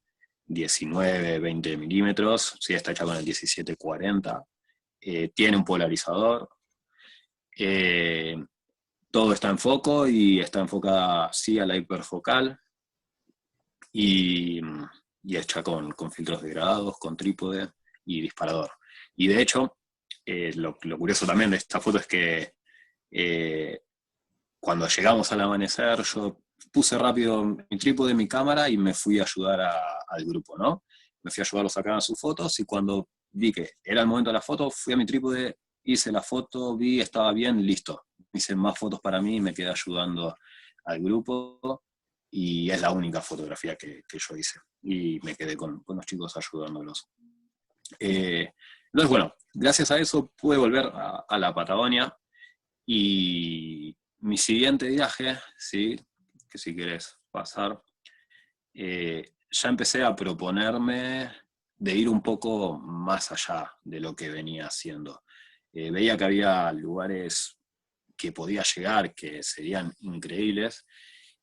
19, 20 milímetros, sí, está hecha con el 1740, tiene un polarizador, todo está en foco y está enfocada sí a la hiperfocal y hecha con filtros degradados, con trípode y disparador. Y de hecho, lo curioso también de esta foto es que cuando llegamos al amanecer, yo puse rápido mi trípode, mi cámara y me fui a ayudar al grupo, ¿no? Me fui a ayudarlos a sacar sus fotos y cuando vi que era el momento de la foto, fui a mi trípode, hice la foto, vi, estaba bien, listo. Hice más fotos para mí y me quedé ayudando al grupo y es la única fotografía que yo hice. Y me quedé con los chicos ayudándolos. Entonces, bueno, gracias a eso pude volver a la Patagonia y mi siguiente viaje, ¿sí? Que si querés pasar, ya empecé a proponerme de ir un poco más allá de lo que venía haciendo. Veía que había lugares que podía llegar, que serían increíbles,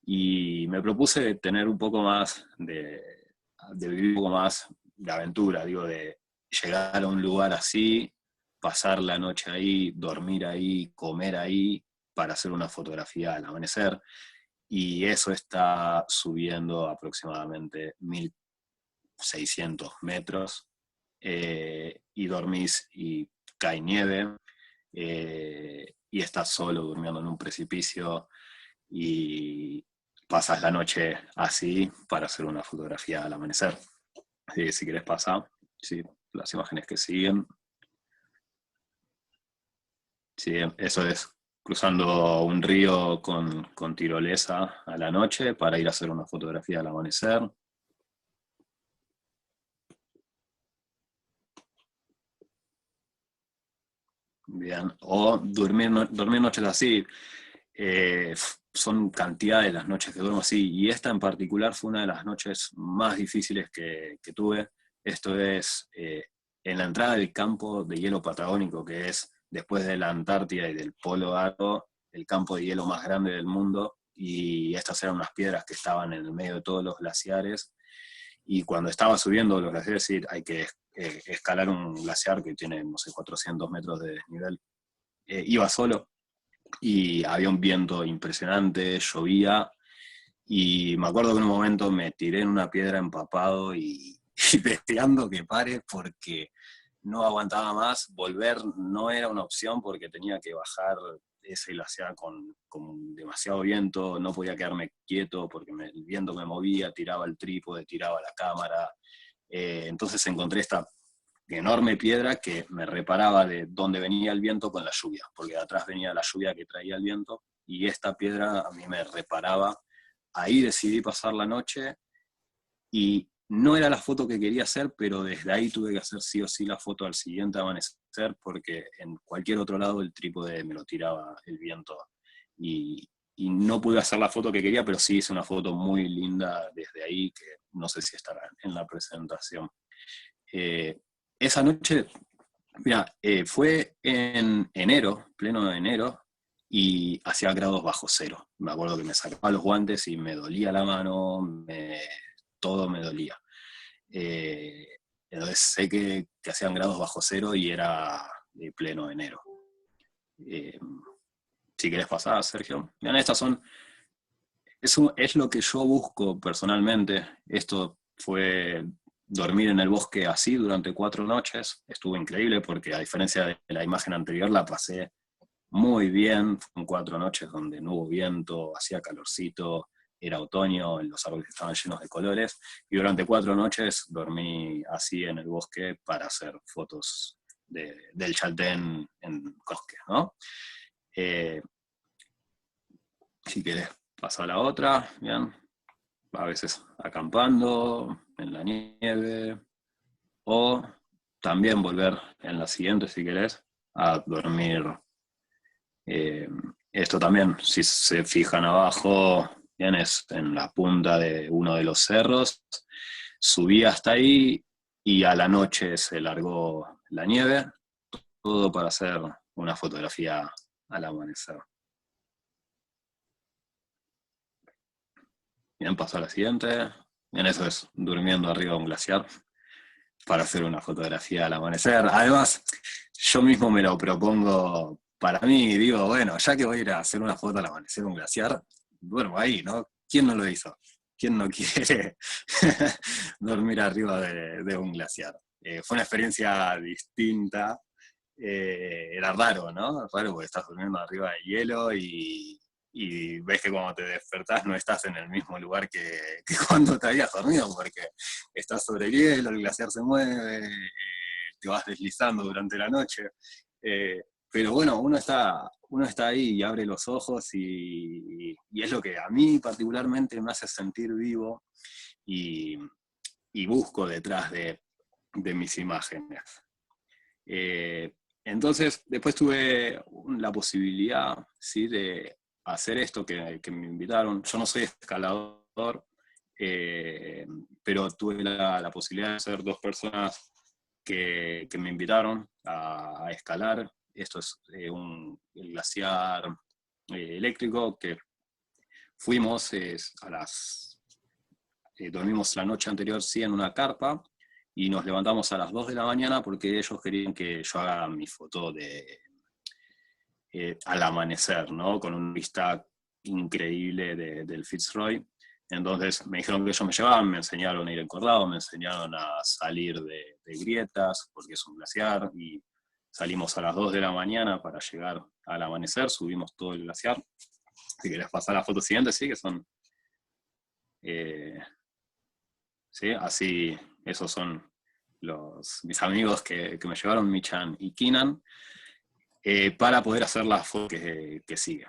y me propuse tener un poco más de vivir un poco más de aventura, digo, de llegar a un lugar así, pasar la noche ahí, dormir ahí, comer ahí, para hacer una fotografía al amanecer. Y eso está subiendo aproximadamente 1600 metros, y dormís y cae nieve, y estás solo durmiendo en un precipicio y pasas la noche así para hacer una fotografía al amanecer. Si querés pasar, sí, las imágenes que siguen. Sí, eso es cruzando un río con tirolesa a la noche para ir a hacer una fotografía al amanecer. Bien, o dormir noches así. Son cantidades las noches que duermo así, y esta en particular fue una de las noches más difíciles que tuve. Esto es en la entrada del campo de hielo patagónico, que es, después de la Antártida y del Polo Alto, el campo de hielo más grande del mundo, y estas eran unas piedras que estaban en el medio de todos los glaciares, y cuando estaba subiendo los glaciares, sí, hay que escalar un glaciar que tiene, no sé, 400 metros de desnivel. Iba solo, y había un viento impresionante, llovía, y me acuerdo que en un momento me tiré en una piedra empapado y deseando que pare porque no aguantaba más. Volver no era una opción porque tenía que bajar ese glaciar con demasiado viento, no podía quedarme quieto porque el viento me movía, tiraba el trípode, tiraba la cámara. Entonces encontré esta enorme piedra que me reparaba de dónde venía el viento con la lluvia, porque de atrás venía la lluvia que traía el viento, y esta piedra a mí me reparaba. Ahí decidí pasar la noche, y no era la foto que quería hacer, pero desde ahí tuve que hacer sí o sí la foto al siguiente amanecer, porque en cualquier otro lado el trípode me lo tiraba el viento, y no pude hacer la foto que quería, pero sí hice una foto muy linda desde ahí, que no sé si estará en la presentación. Esa noche, mira, fue en enero, pleno de enero, y hacía grados bajo cero. Me acuerdo que me sacaba los guantes y me dolía la mano, todo me dolía. Entonces sé que hacían grados bajo cero y era de pleno enero. Si querés pasar, Sergio. Vean, estas son... es lo que yo busco personalmente. Esto fue dormir en el bosque así durante 4 noches. Estuvo increíble porque, a diferencia de la imagen anterior, la pasé muy bien. Fueron 4 noches donde no hubo viento, hacía calorcito, era otoño, los árboles estaban llenos de colores, y durante 4 noches dormí así en el bosque para hacer fotos del Chaltén en bosque, ¿no? Si querés pasar a la otra, bien. A veces acampando en la nieve, o también volver en la siguiente, si querés, a dormir. Esto también, si se fijan abajo, bien, es en la punta de uno de los cerros. Subí hasta ahí y a la noche se largó la nieve, todo para hacer una fotografía al amanecer. Bien, paso a la siguiente. Bien, eso es durmiendo arriba de un glaciar para hacer una fotografía al amanecer. Además, yo mismo me lo propongo para mí y digo, bueno, ya que voy a ir a hacer una foto al amanecer en un glaciar, duermo ahí, ¿no? ¿Quién no lo hizo? ¿Quién no quiere dormir arriba de un glaciar? Fue una experiencia distinta. Era raro, ¿no? Raro porque estás durmiendo arriba de hielo y ves que cuando te despertás no estás en el mismo lugar que cuando te habías dormido, porque estás sobre el hielo, el glaciar se mueve, te vas deslizando durante la noche. Pero bueno, uno está ahí y abre los ojos y es lo que a mí particularmente me hace sentir vivo y busco detrás de mis imágenes. Entonces, después tuve la posibilidad, ¿sí?, de hacer esto que me invitaron. Yo no soy escalador, pero tuve la posibilidad de ser 2 personas que me invitaron a escalar. Esto es el glaciar eléctrico, que fuimos dormimos la noche anterior, sí, en una carpa, y nos levantamos a las 2 de la mañana porque ellos querían que yo haga mi foto al amanecer, ¿no? Con una vista increíble del Fitzroy. Entonces me dijeron que ellos me llevaban, me enseñaron a ir encordado, me enseñaron a salir de grietas, porque es un glaciar, y salimos a las 2 de la mañana para llegar al amanecer, subimos todo el glaciar. Si querés pasar a la foto siguiente, sí, que son... ¿sí? Así, esos son mis amigos que me llevaron, Michan y Kinan, para poder hacer la foto que sigue.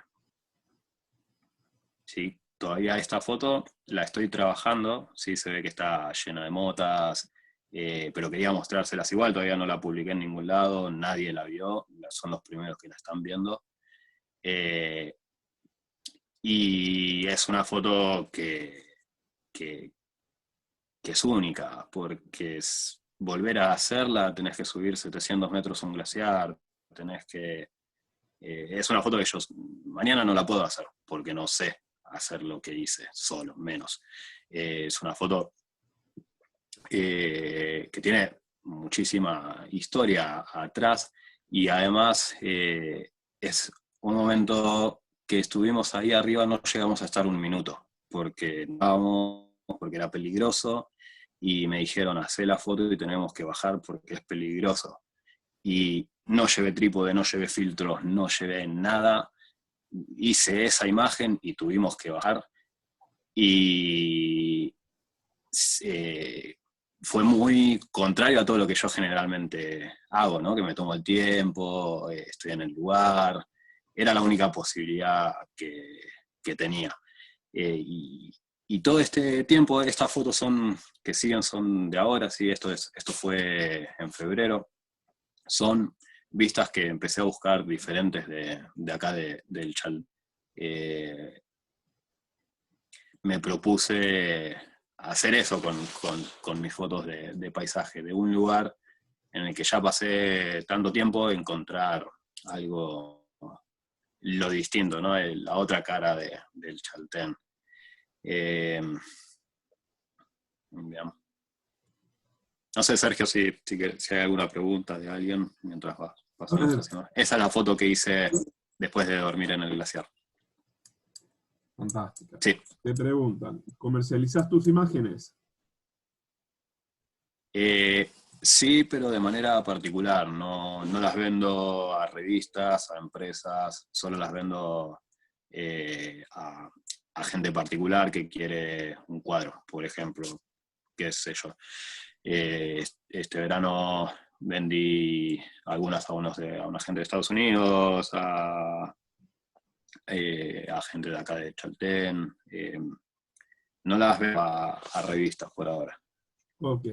¿Sí? Todavía esta foto la estoy trabajando, ¿sí? Se ve que está llena de motas, pero quería mostrárselas igual, todavía no la publiqué en ningún lado, nadie la vio, son los primeros que la están viendo. Y es una foto que es única, porque volver a hacerla, tenés que subir 700 metros a un glaciar, es una foto que yo mañana no la puedo hacer, porque no sé hacer lo que hice solo, menos. Es una foto que tiene muchísima historia atrás, y además es un momento que estuvimos ahí arriba, no llegamos a estar 1 minuto, porque era peligroso, y me dijeron, hacé la foto y tenemos que bajar porque es peligroso. Y no llevé trípode, no llevé filtros, no llevé nada, hice esa imagen y tuvimos que bajar. Y fue muy contrario a todo lo que yo generalmente hago, ¿no? Que me tomo el tiempo, estoy en el lugar, era la única posibilidad que tenía. Y todo este tiempo, estas fotos que siguen son de ahora, ¿sí? Esto fue en febrero. Son vistas que empecé a buscar diferentes de acá del Chal. Me propuse hacer eso con mis fotos de paisaje, de un lugar en el que ya pasé tanto tiempo, encontrar algo, lo distinto, ¿no? La otra cara del Chaltén. Bien. No sé, Sergio, si hay alguna pregunta de alguien mientras paso a nuestra semana. Esa es la foto que hice después de dormir en el glaciar. Fantástica. Sí. Te preguntan, ¿comercializás tus imágenes? Sí, pero de manera particular. No las vendo a revistas, a empresas, solo las vendo a a gente particular que quiere un cuadro, por ejemplo, qué sé yo. Este verano vendí algunas a una gente de Estados Unidos, a gente de acá de Chaltén. No las veo a revistas por ahora. Ok.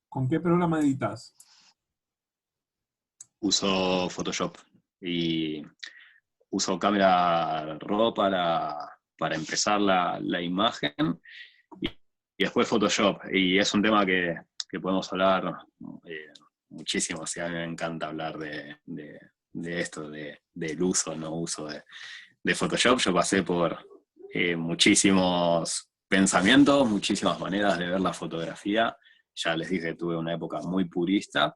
¿Con qué programa editas? Uso Photoshop y uso cámara RAW para empezar la imagen y después Photoshop. Y es un tema que podemos hablar muchísimo. O sea, a mí me encanta hablar de esto, del uso o no uso de Photoshop. Yo pasé por muchísimos pensamientos, muchísimas maneras de ver la fotografía. Ya les dije, tuve una época muy purista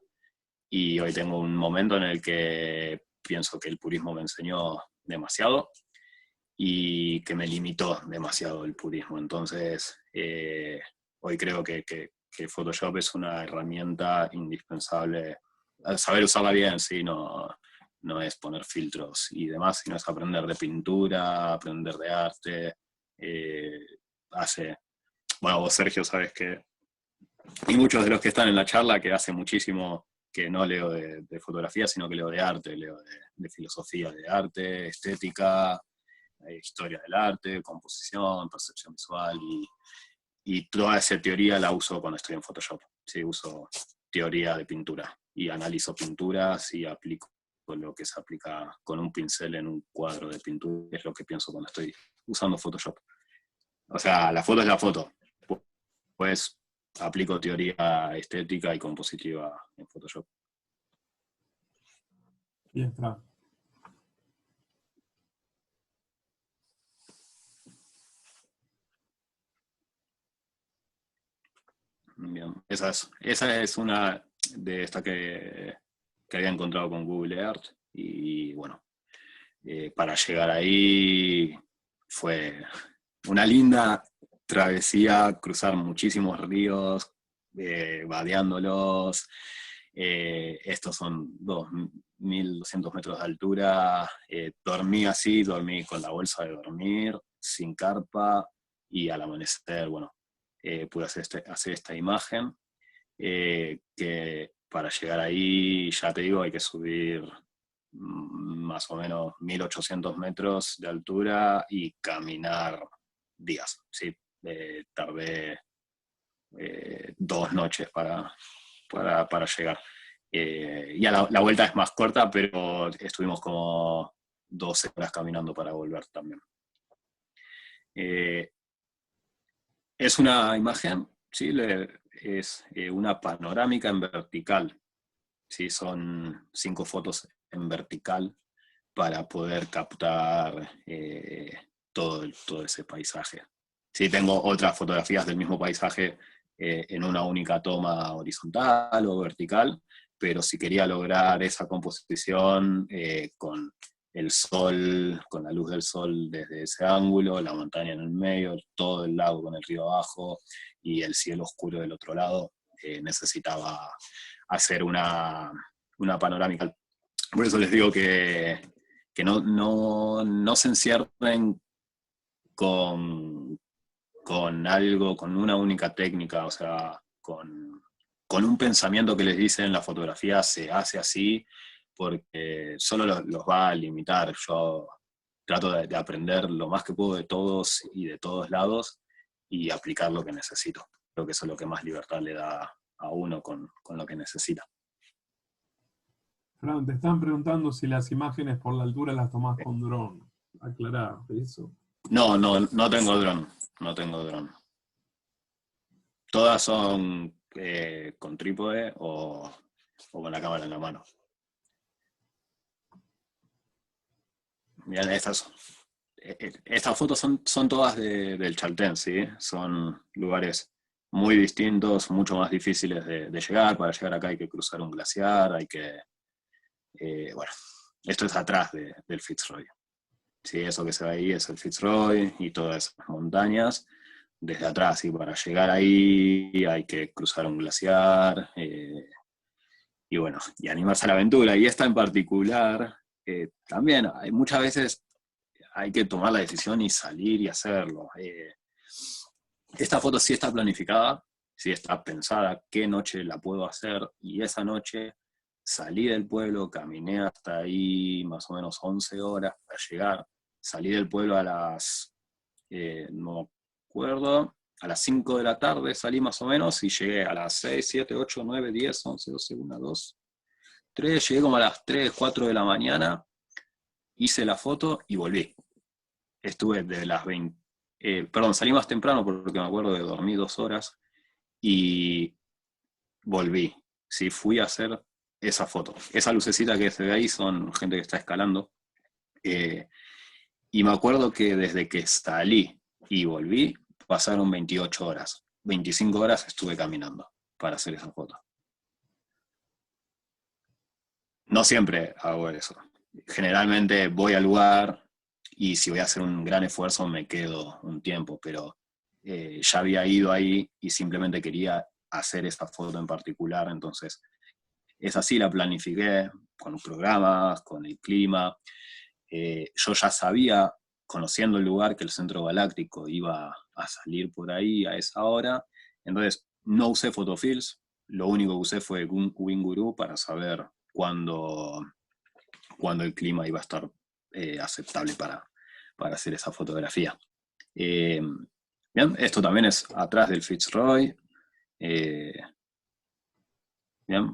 y hoy tengo un momento en el que pienso que el purismo me enseñó demasiado y que me limitó demasiado el purismo. Entonces, hoy creo que Photoshop es una herramienta indispensable. Saber usarla bien, sí, no es poner filtros y demás, sino es aprender de pintura, aprender de arte. Bueno, vos, Sergio, sabes que, y muchos de los que están en la charla, que hace muchísimo que no leo de fotografía, sino que leo de arte, leo de filosofía de arte, estética, historia del arte, composición, percepción visual, y toda esa teoría la uso cuando estoy en Photoshop. Sí, uso teoría de pintura y analizo pinturas y aplico lo que se aplica con un pincel en un cuadro de pintura, es lo que pienso cuando estoy usando Photoshop. O sea, la foto es la foto. Pues aplico teoría estética y compositiva en Photoshop. Bien, está. Bien. Esa es una de estas que había encontrado con Google Earth. Y bueno, para llegar ahí fue una linda travesía, cruzar muchísimos ríos, vadeándolos. Estos son 2.200 metros de altura. Dormí con la bolsa de dormir, sin carpa, y al amanecer, bueno, pude hacer esta imagen, que para llegar ahí, ya te digo, hay que subir más o menos 1.800 metros de altura y caminar días, ¿sí? Tardé 2 noches para llegar. Y la vuelta es más corta, pero estuvimos como 12 horas caminando para volver también. Es una imagen, ¿sí? Es una panorámica en vertical. ¿Sí? Son 5 fotos en vertical para poder captar todo ese paisaje. Sí, tengo otras fotografías del mismo paisaje en una única toma horizontal o vertical, pero si quería lograr esa composición con el sol, con la luz del sol desde ese ángulo, la montaña en el medio, todo el lago con el río abajo y el cielo oscuro del otro lado, necesitaba hacer una panorámica. Por eso les digo que no se encierren con algo, con una única técnica, o sea, con un pensamiento que les dicen la fotografía se hace así, porque solo los va a limitar. Yo trato de aprender lo más que puedo de todos y de todos lados y aplicar lo que necesito. Creo que eso es lo que más libertad le da a uno con lo que necesita. Fran, te están preguntando si las imágenes por la altura las tomás con dron. Aclará eso. No tengo dron. No tengo dron. Todas son con trípode o con la cámara en la mano. Mirá, estas fotos son todas del Chaltén, ¿sí? Son lugares muy distintos, mucho más difíciles de llegar. Para llegar acá hay que cruzar un glaciar, hay que... bueno, esto es atrás del Fitzroy. Sí, eso que se ve ahí es el Fitzroy y todas esas montañas. Desde atrás, y para llegar ahí hay que cruzar un glaciar, y bueno, y animarse a la aventura. Y esta en particular, también hay muchas veces hay que tomar la decisión y salir y hacerlo. Esta foto sí está planificada, sí está pensada qué noche la puedo hacer, y esa noche salí del pueblo, caminé hasta ahí más o menos 11 horas para llegar, salí del pueblo a las, no me acuerdo, a las 5 de la tarde salí más o menos, y llegué a las 6, 7, 8, 9, 10, 11, 12, 1, 2, 3, llegué como a las 3, 4 de la mañana, hice la foto y volví. Estuve de las 20, perdón, salí más temprano porque me acuerdo de dormir 2 horas, y volví. Sí, fui a hacer esa foto. Esa lucecita que se ve ahí son gente que está escalando. Y me acuerdo que desde que salí y volví, pasaron 28 horas. 25 horas estuve caminando para hacer esa foto. No siempre hago eso. Generalmente voy al lugar y si voy a hacer un gran esfuerzo me quedo un tiempo, pero ya había ido ahí y simplemente quería hacer esa foto en particular, entonces esa sí la planifiqué con los programas, con el clima. Yo ya sabía, conociendo el lugar, que el centro galáctico iba a salir por ahí a esa hora, entonces no usé photofills, lo único que usé fue Winguru para saber cuándo el clima iba a estar aceptable para hacer esa fotografía. Bien, esto también es atrás del Fitzroy. Bien,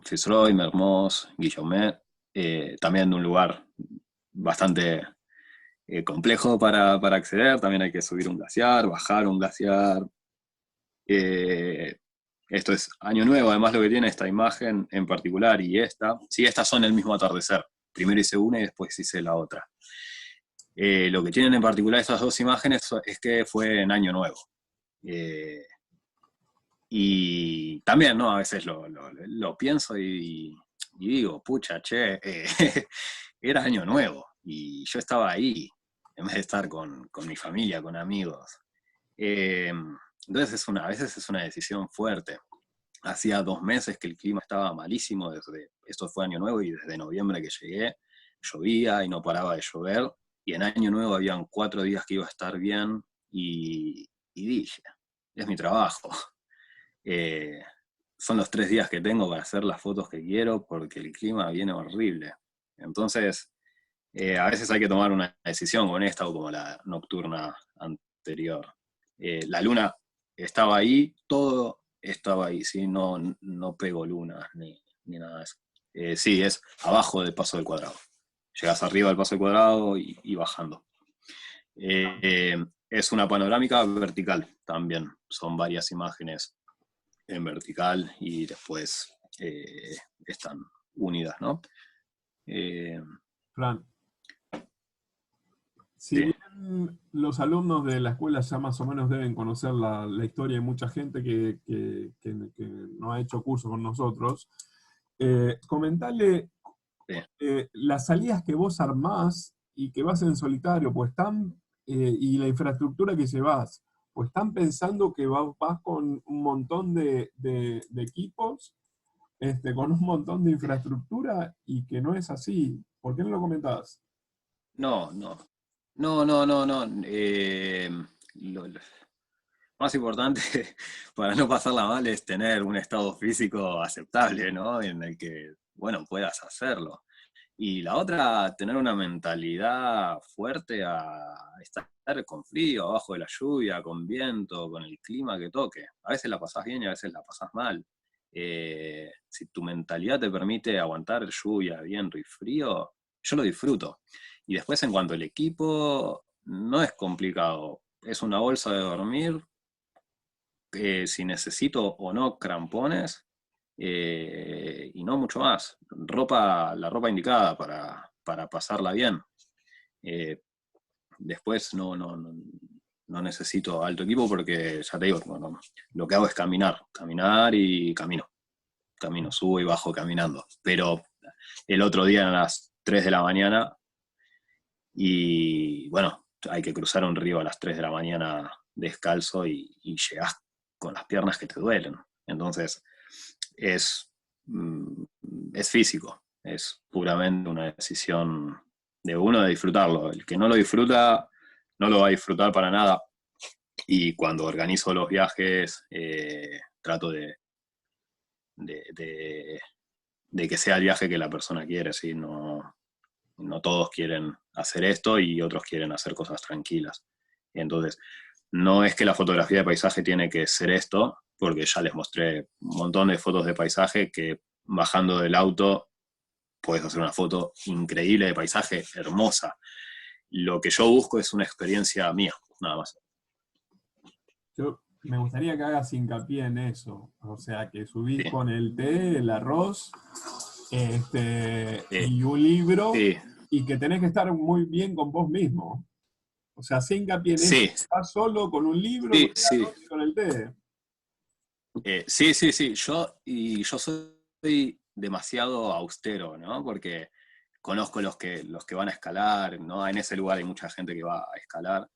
Fitzroy, Mermoz, Guillaumet, también de un lugar bastante complejo para acceder, también hay que subir un glaciar, bajar un glaciar. Esto es Año Nuevo, además lo que tiene esta imagen en particular y esta, sí, estas son el mismo atardecer, primero hice una y después hice la otra. Lo que tienen en particular estas dos imágenes es que fue en Año Nuevo. Y también, ¿no? A veces lo pienso y digo, pucha, che, era Año Nuevo y yo estaba ahí, en vez de estar con mi familia, con amigos. Entonces a veces es una decisión fuerte. Hacía 2 meses que el clima estaba malísimo, esto fue Año Nuevo y desde noviembre que llegué, llovía y no paraba de llover, y en Año Nuevo habían 4 días que iba a estar bien, y dije, es mi trabajo. Son los 3 días que tengo para hacer las fotos que quiero porque el clima viene horrible. Entonces, a veces hay que tomar una decisión con esta o como la nocturna anterior. La luna estaba ahí, todo estaba ahí, ¿sí? No pego lunas ni nada de eso. Sí, es abajo del Paso del Cuadrado. Llegas arriba del Paso del Cuadrado y bajando. Es una panorámica vertical también. Son varias imágenes en vertical y después están unidas, ¿no? Fran, si Sí. bien los alumnos de la escuela ya más o menos deben conocer la historia de mucha gente que no ha hecho curso con nosotros, comentale las salidas que vos armás y que vas en solitario, pues y la infraestructura que llevas, pues están pensando que vas con un montón de equipos, con un montón de infraestructura, y que no es así. ¿Por qué no lo comentás? No. Lo más importante para no pasarla mal es tener un estado físico aceptable, ¿no? En el que, bueno, puedas hacerlo. Y la otra, tener una mentalidad fuerte a estar con frío, abajo de la lluvia, con viento, con el clima que toque. A veces la pasás bien y a veces la pasás mal. Si tu mentalidad te permite aguantar lluvia, viento y frío, yo lo disfruto. Y después, en cuanto al equipo, no es complicado. Es una bolsa de dormir, si necesito o no crampones, y no mucho más. La ropa indicada para pasarla bien. Después no necesito alto equipo porque, ya te digo, lo que hago es caminar y camino. Subo y bajo caminando. Pero el otro día a las 3 de la mañana, y bueno, hay que cruzar un río a las 3 de la mañana descalzo y llegás con las piernas que te duelen. Entonces, es físico, es puramente una decisión de uno de disfrutarlo. El que no lo disfruta, no lo va a disfrutar para nada. Y cuando organizo los viajes, trato de, de que sea el viaje que la persona quiere, ¿sí? No, no todos quieren hacer esto y otros quieren hacer cosas tranquilas. Entonces, no es que la fotografía de paisaje tiene que ser esto, porque ya les mostré un montón de fotos de paisaje que bajando del auto puedes hacer una foto increíble de paisaje, hermosa. Lo que yo busco es una experiencia mía, nada más. Yo me gustaría que hagas hincapié en eso. O sea, que subís Sí, con el té, el arroz, sí, y un libro, sí, y que tenés que estar muy bien con vos mismo. O sea, hacé hincapié en eso. sí, Estás solo con un libro, con sí, el sí. arroz y con el té. Sí, sí, sí. Yo soy demasiado austero, ¿no? Porque conozco los que van a escalar, ¿no? En ese lugar hay mucha gente que va a escalar,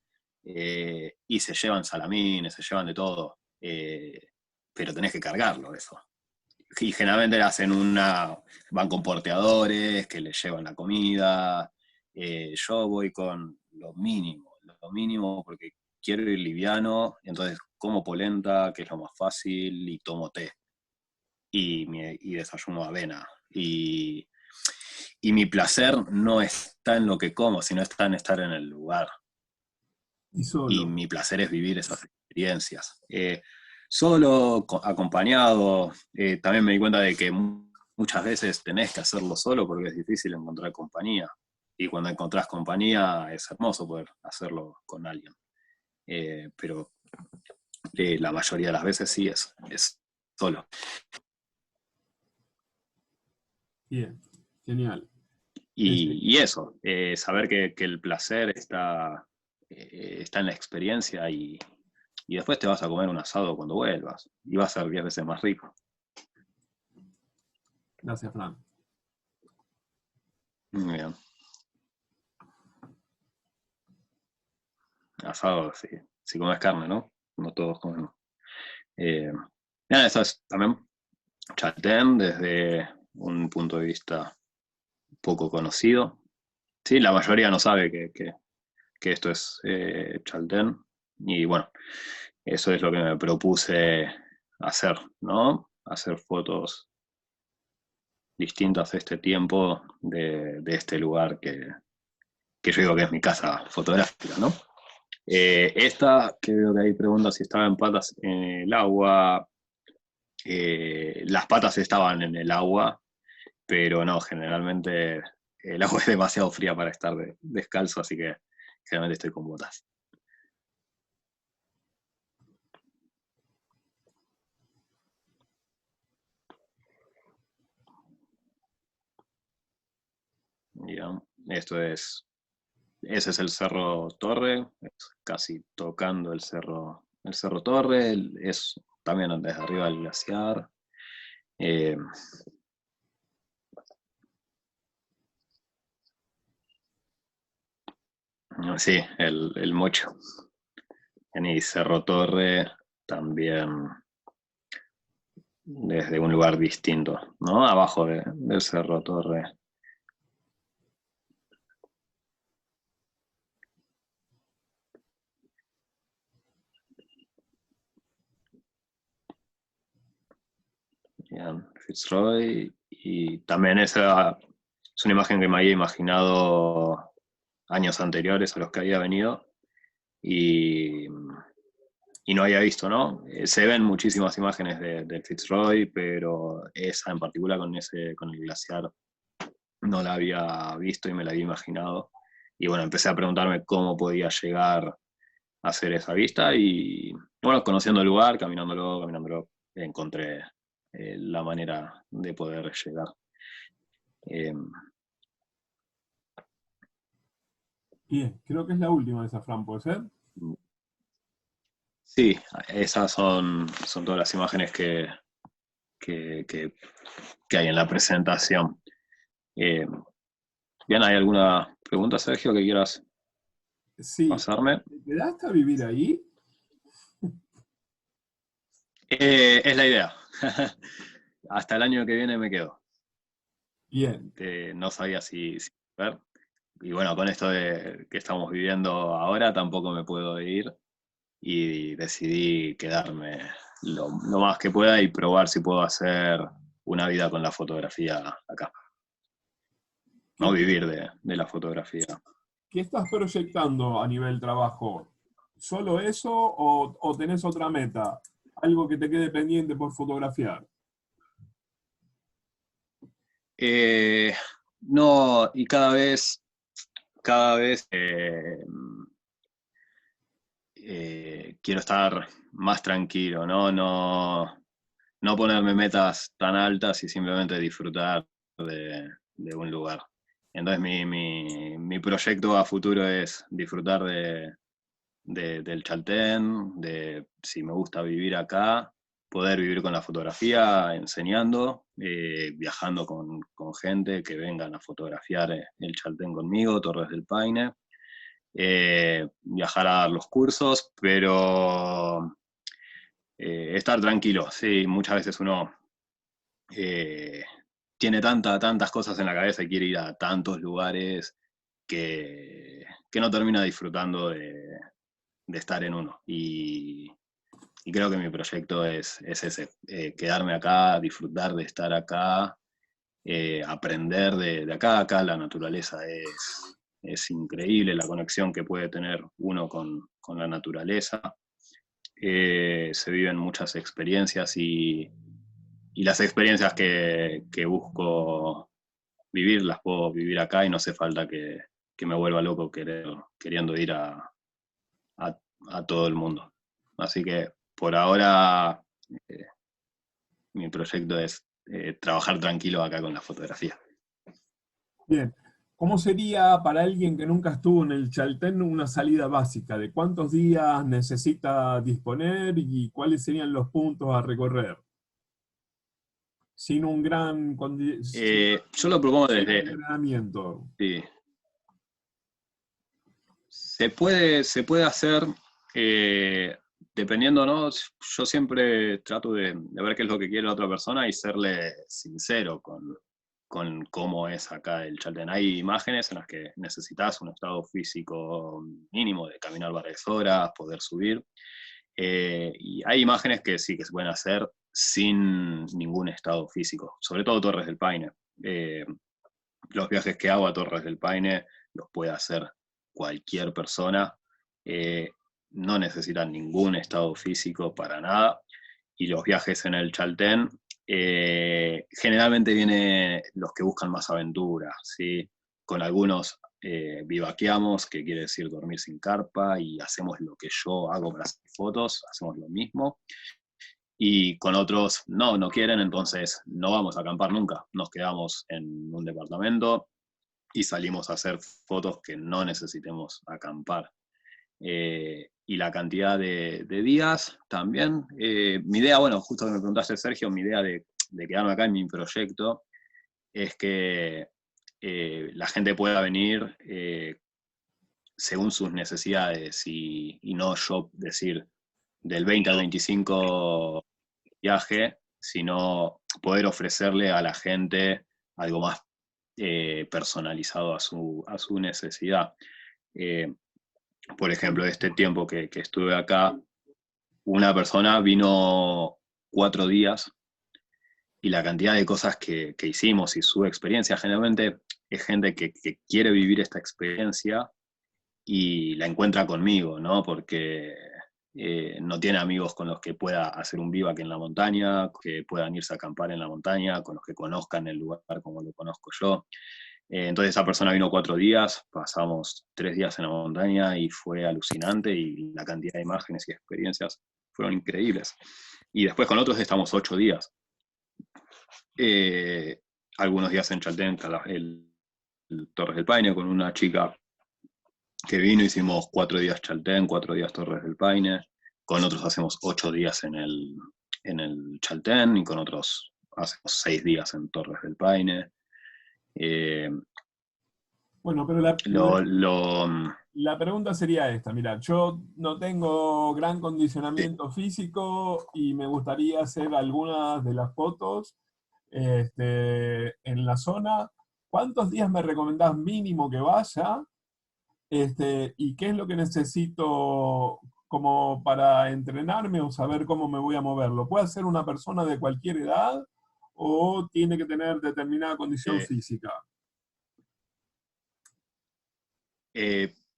y se llevan salamines, se llevan de todo, pero tenés que cargarlo eso. Y generalmente van con porteadores que les llevan la comida. Yo voy con lo mínimo porque quiero ir liviano, entonces como polenta, que es lo más fácil, y tomo té. Y desayuno avena. Y mi placer no está en lo que como, sino está en estar en el lugar. Y Y solo. mi placer es vivir esas experiencias. Solo, acompañado, también me di cuenta de que muchas veces tenés que hacerlo solo porque es difícil encontrar compañía. Y cuando encontrás compañía es hermoso poder hacerlo con alguien. Pero la mayoría de las veces sí es solo. Bien, genial. Y eso, saber que el placer está en la experiencia y después te vas a comer un asado cuando vuelvas y va a ser 10 veces más rico. Gracias, Fran. Muy bien. Asado, sí. Si comes carne, ¿no? No todos comen. Eh, Nada, eso es también Chaltén desde un punto de vista poco conocido. Sí, la mayoría no sabe que esto es Chaltén. Y bueno, eso es lo que me propuse hacer, ¿no? Hacer fotos distintas de este tiempo, de este lugar que yo digo que es mi casa fotográfica, ¿no? Esta, que veo que hay preguntas si estaba en patas en el agua. Las patas estaban en el agua, pero no, generalmente el agua es demasiado fría para estar descalzo, así que generalmente estoy con botas. Digamos. Ese es el Cerro Torre, es casi tocando el cerro Torre, es también desde arriba del glaciar. Eh, sí, el Mocho. Y Cerro Torre también desde un lugar distinto, ¿no? Abajo del Cerro Torre. Bien, Fitzroy. Y también esa es una imagen que me había imaginado años anteriores a los que había venido y, y no había visto, ¿no? Se ven muchísimas imágenes del Fitzroy, pero esa en particular con el glaciar no la había visto y me la había imaginado. Y bueno, empecé a preguntarme cómo podía llegar a hacer esa vista y bueno, conociendo el lugar, caminándolo, encontré la manera de poder llegar. Eh, Bien, creo que es la última de esa, Fran, ¿puede ser? sí, esas son todas las imágenes que, que- que hay en la presentación. Eh, Bien, ¿hay alguna pregunta, Sergio, que quieras Sí. hacerme? ¿Te quedaste a vivir ahí? Es la idea. Hasta el año que viene me quedo. Bien. No sabía si ver. y bueno, con esto de que estamos viviendo ahora tampoco me puedo ir y decidí quedarme lo más que pueda y probar si puedo hacer una vida con la fotografía acá. ¿Qué, No vivir de la fotografía. qué estás proyectando a nivel trabajo? ¿Solo eso o tenés otra meta? Algo que te quede pendiente por fotografiar. No, y cada vez quiero estar más tranquilo, ¿no? No ponerme metas tan altas y simplemente disfrutar de un lugar. Entonces mi proyecto a futuro es disfrutar del Chaltén, de si me gusta vivir acá, poder vivir con la fotografía, enseñando, viajando con gente que vengan a fotografiar el Chaltén conmigo, Torres del Paine, viajar a dar los cursos, pero estar tranquilo. Sí, muchas veces uno tiene tantas cosas en la cabeza y quiere ir a tantos lugares que no termina disfrutando de estar en uno. Y creo que mi proyecto es ese, quedarme acá, disfrutar de estar acá, aprender de acá. Acá la naturaleza es increíble, la conexión que puede tener uno con la naturaleza. Se viven muchas experiencias y las experiencias que busco vivir, las puedo vivir acá y no hace falta que me vuelva loco queriendo ir a todo el mundo. Así que por ahora eh, mi proyecto es trabajar tranquilo acá con la fotografía. Bien. ¿Cómo sería para alguien que nunca estuvo en el Chaltén una salida básica? ¿De cuántos días necesita disponer y cuáles serían los puntos a recorrer? Sin un Yo lo propongo sin desde... entrenamiento. Sí, se puede hacer dependiendo, ¿no? Yo siempre trato de ver qué es lo que quiere la otra persona y serle sincero con cómo es acá el Chaltén. Hay imágenes en las que necesitas un estado físico mínimo de caminar varias horas, poder subir. Y hay imágenes que sí que se pueden hacer sin ningún estado físico, sobre todo Torres del Paine. Los viajes que hago a Torres del Paine los puede hacer cualquier persona, no necesitan ningún estado físico para nada, y los viajes en el Chaltén generalmente vienen los que buscan más aventura, ¿sí? Con algunos vivaqueamos, que quiere decir dormir sin carpa, y hacemos lo que yo hago para hacer fotos, hacemos lo mismo, y con otros no quieren, entonces no vamos a acampar nunca, nos quedamos en un departamento y salimos a hacer fotos que no necesitemos acampar. Y la cantidad de días también. Mi idea, bueno, justo que me preguntaste, Sergio, mi idea de quedarme acá en mi proyecto es que la gente pueda venir según sus necesidades y no yo decir del 20 al 25 viaje, sino poder ofrecerle a la gente algo más personalizado a su necesidad. Por ejemplo, este tiempo que estuve acá, una persona vino 4 días y la cantidad de cosas que hicimos y su experiencia, generalmente es gente que quiere vivir esta experiencia y la encuentra conmigo, ¿no? Porque no tiene amigos con los que pueda hacer un vivac en la montaña, que puedan irse a acampar en la montaña, con los que conozcan el lugar como lo conozco yo. Entonces esa persona vino 4 días, pasamos 3 días en la montaña y fue alucinante y la cantidad de imágenes y experiencias fueron increíbles. Y después con otros estamos 8 días. Algunos días en Chaltén, el Torres del Paine, con una chica que vino, hicimos 4 días Chaltén, 4 días Torres del Paine, con otros hacemos 8 días en el Chaltén y con otros hacemos 6 días en Torres del Paine. Bueno, pero la pregunta sería esta. Mira, yo no tengo gran condicionamiento físico y me gustaría hacer algunas de las fotos en la zona, ¿cuántos días me recomendás mínimo que vaya? ¿Y qué es lo que necesito como para entrenarme o saber cómo me voy a mover? ¿Lo puede hacer una persona de cualquier edad o tiene que tener determinada condición Eh, física?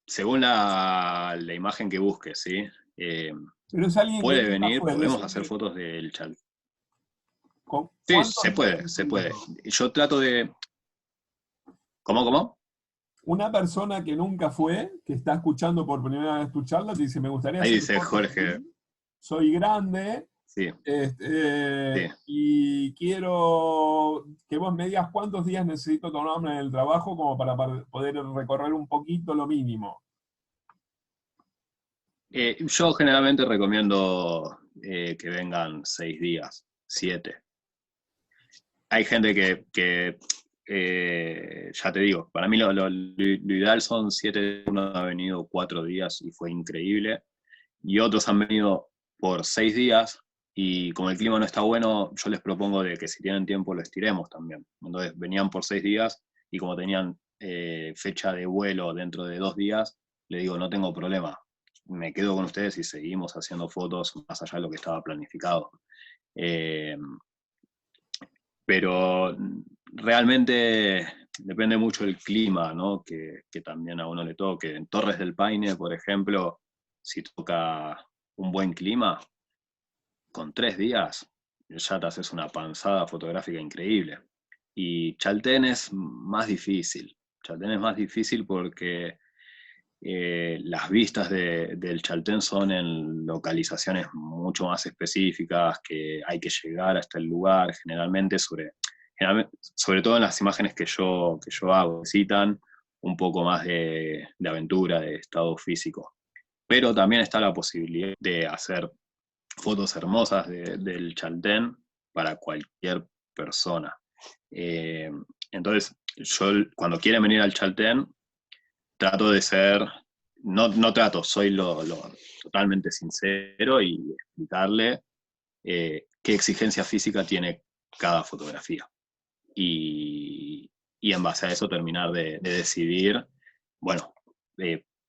Según la imagen que busques, ¿sí? Pero es alguien que Puede nunca venir, fue, podemos hacer decime, fotos del chaltén. Sí, ¿cuántos se días puede, se puede. necesito? Yo trato de... ¿Cómo? Una persona que nunca fue, que está escuchando por primera vez tu charla, te dice, me gustaría Ahí hacer dice fotos Jorge, aquí, soy grande, sí, sí. y quiero que vos me digas cuántos días necesito tomarme en el trabajo como para poder recorrer un poquito lo mínimo. Yo generalmente recomiendo que vengan 6 días, 7. Hay gente ya te digo, para mí lo ideal son 7, uno ha venido 4 días y fue increíble, y otros han venido por 6 días, y como el clima no está bueno, yo les propongo de que si tienen tiempo lo estiremos también. Entonces venían por 6 días, y como tenían fecha de vuelo dentro de 2 días, le digo, no tengo problema, me quedo con ustedes y seguimos haciendo fotos más allá de lo que estaba planificado. Eh, pero realmente depende mucho del clima, ¿no? Que también a uno le toque. En Torres del Paine, por ejemplo, si toca un buen clima, con 3 días ya te haces una panzada fotográfica increíble. Y Chaltén es más difícil. Chaltén es más difícil porque las vistas del Chaltén son en localizaciones mucho más específicas, que hay que llegar hasta el lugar, generalmente sobre todo en las imágenes que yo hago, necesitan un poco más de aventura, de estado físico. Pero también está la posibilidad de hacer fotos hermosas del Chaltén para cualquier persona. Eh, entonces, yo cuando quieren venir al Chaltén, trato de ser, no trato, soy lo totalmente sincero y explicarle qué exigencia física tiene cada fotografía. Y en base a eso terminar de decidir, bueno,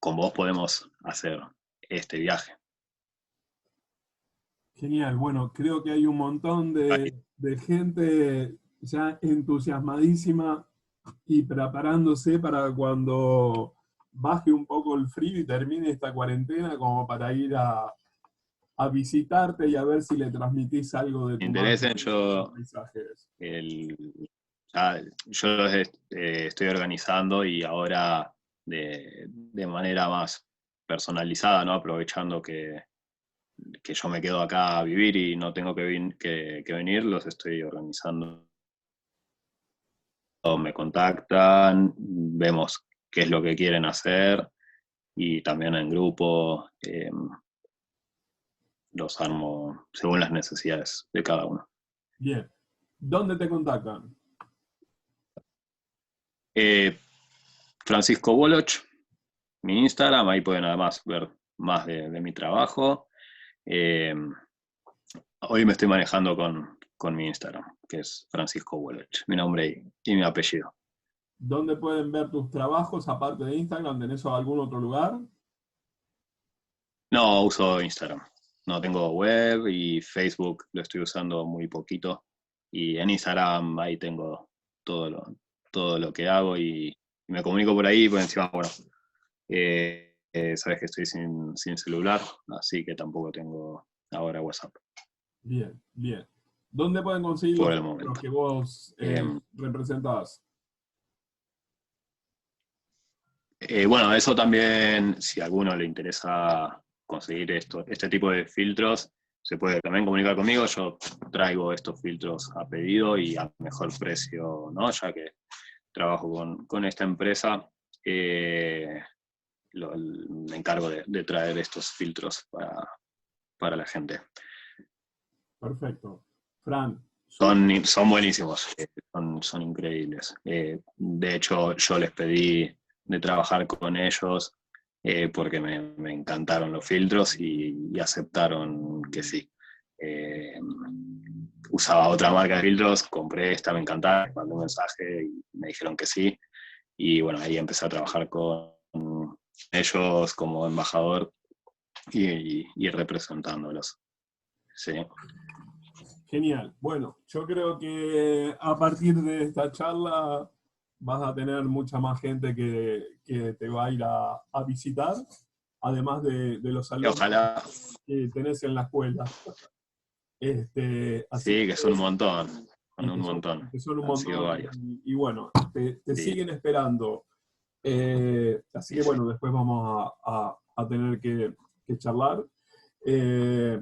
con vos podemos hacer este viaje. Genial, bueno, creo que hay un montón de gente ya entusiasmadísima y preparándose para cuando baje un poco el frío y termine esta cuarentena, como para ir a visitarte y a ver si le transmitís algo de Me tu magia interesen, y de tus paisajes. yo los estoy organizando, y ahora de manera más personalizada, ¿no? Aprovechando que yo me quedo acá a vivir y no tengo que venir, los estoy organizando. Me contactan, vemos qué es lo que quieren hacer, y también en grupo los armo según las necesidades de cada uno. Bien, ¿dónde te contactan? Francisco Woloch, mi Instagram, ahí pueden además ver más de mi trabajo. Hoy me estoy manejando con mi Instagram, que es Francisco Woloch, mi nombre y mi apellido. ¿Dónde pueden ver tus trabajos aparte de Instagram? ¿Tenés algún otro lugar? No, uso Instagram. No tengo web, y Facebook lo estoy usando muy poquito. Y en Instagram ahí tengo todo todo lo que hago, y me comunico por ahí, por encima, bueno, sabes que estoy sin celular, así que tampoco tengo ahora WhatsApp Bien, bien. ¿Dónde pueden conseguir por los el libros momento. que vos representás? Bueno, eso también, si a alguno le interesa conseguir este tipo de filtros, se puede también comunicar conmigo. Yo traigo estos filtros a pedido y a mejor precio, ¿no? Ya que trabajo con esta empresa, me encargo de traer estos filtros para la gente. Perfecto. Fran, Son buenísimos, son increíbles. De hecho, yo les pedí de trabajar con ellos porque me encantaron los filtros, y aceptaron que sí. usaba otra marca de filtros, compré esta, me encantaba, mandé un mensaje y me dijeron que sí. Y bueno, ahí empecé a trabajar con ellos como embajador y representándolos. Sí. Genial. Bueno, yo creo que a partir de esta charla vas a tener mucha más gente que te va a ir a visitar, además de los Y alumnos ojalá, que tenés en la escuela. Así sí, que son un montón, son y un y montón, que son un han sido montón, varios. y bueno, te Sí. siguen esperando. Así que bueno, después vamos a tener que charlar. Eh,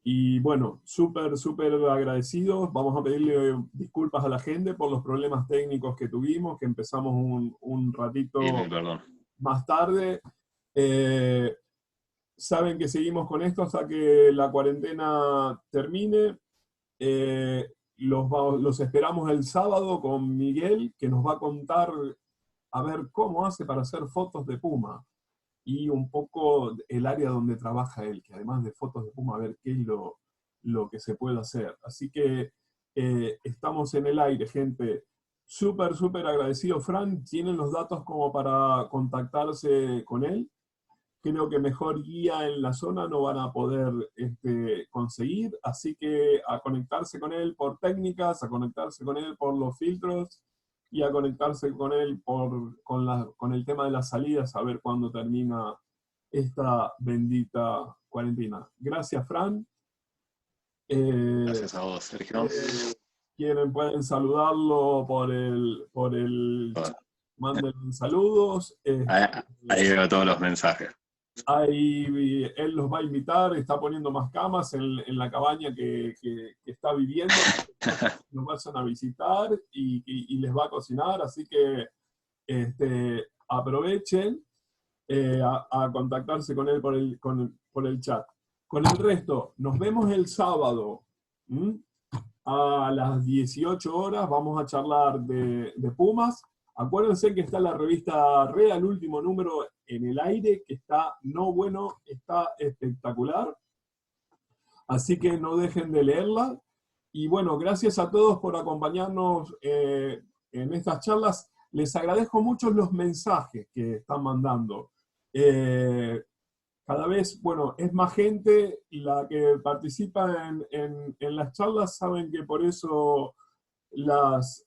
y bueno, súper, súper agradecidos. Vamos a pedirle disculpas a la gente por los problemas técnicos que tuvimos, que empezamos un Sí, ratito perdón. más tarde. Eh, Saben que seguimos con esto hasta que la cuarentena termine. Los esperamos el sábado con Miguel, que nos va a contar a ver cómo hace para hacer fotos de puma y un poco el área donde trabaja él, que además de fotos de puma, a ver qué es lo que se puede hacer. Así que estamos en el aire, gente. Súper, súper agradecido. Fran, tienen los datos como para contactarse con él. Creo que mejor guía en la zona no van a poder conseguir, así que a conectarse con él por técnicas, a conectarse con él por los filtros y a conectarse con él con el tema de las salidas, a ver cuándo termina esta bendita cuarentena. Gracias, Fran. Gracias a vos, Sergio. Pueden saludarlo por el chat. Mándenle saludos. Ahí veo todos los mensajes. Ahí él los va a invitar, está poniendo más camas en la cabaña que está viviendo. Nos vayan a visitar y les va a cocinar, así que aprovechen a contactarse con él por el chat. Con el resto, nos vemos el sábado. A las 18 horas vamos a charlar de Pumas. Acuérdense que está la revista Real, último número en el aire, que está no bueno, está espectacular. Así que no dejen de leerla. Y bueno, gracias a todos por acompañarnos en estas charlas. Les agradezco mucho los mensajes que están mandando. Cada vez, bueno, es más gente la que participa en las charlas, saben que por eso las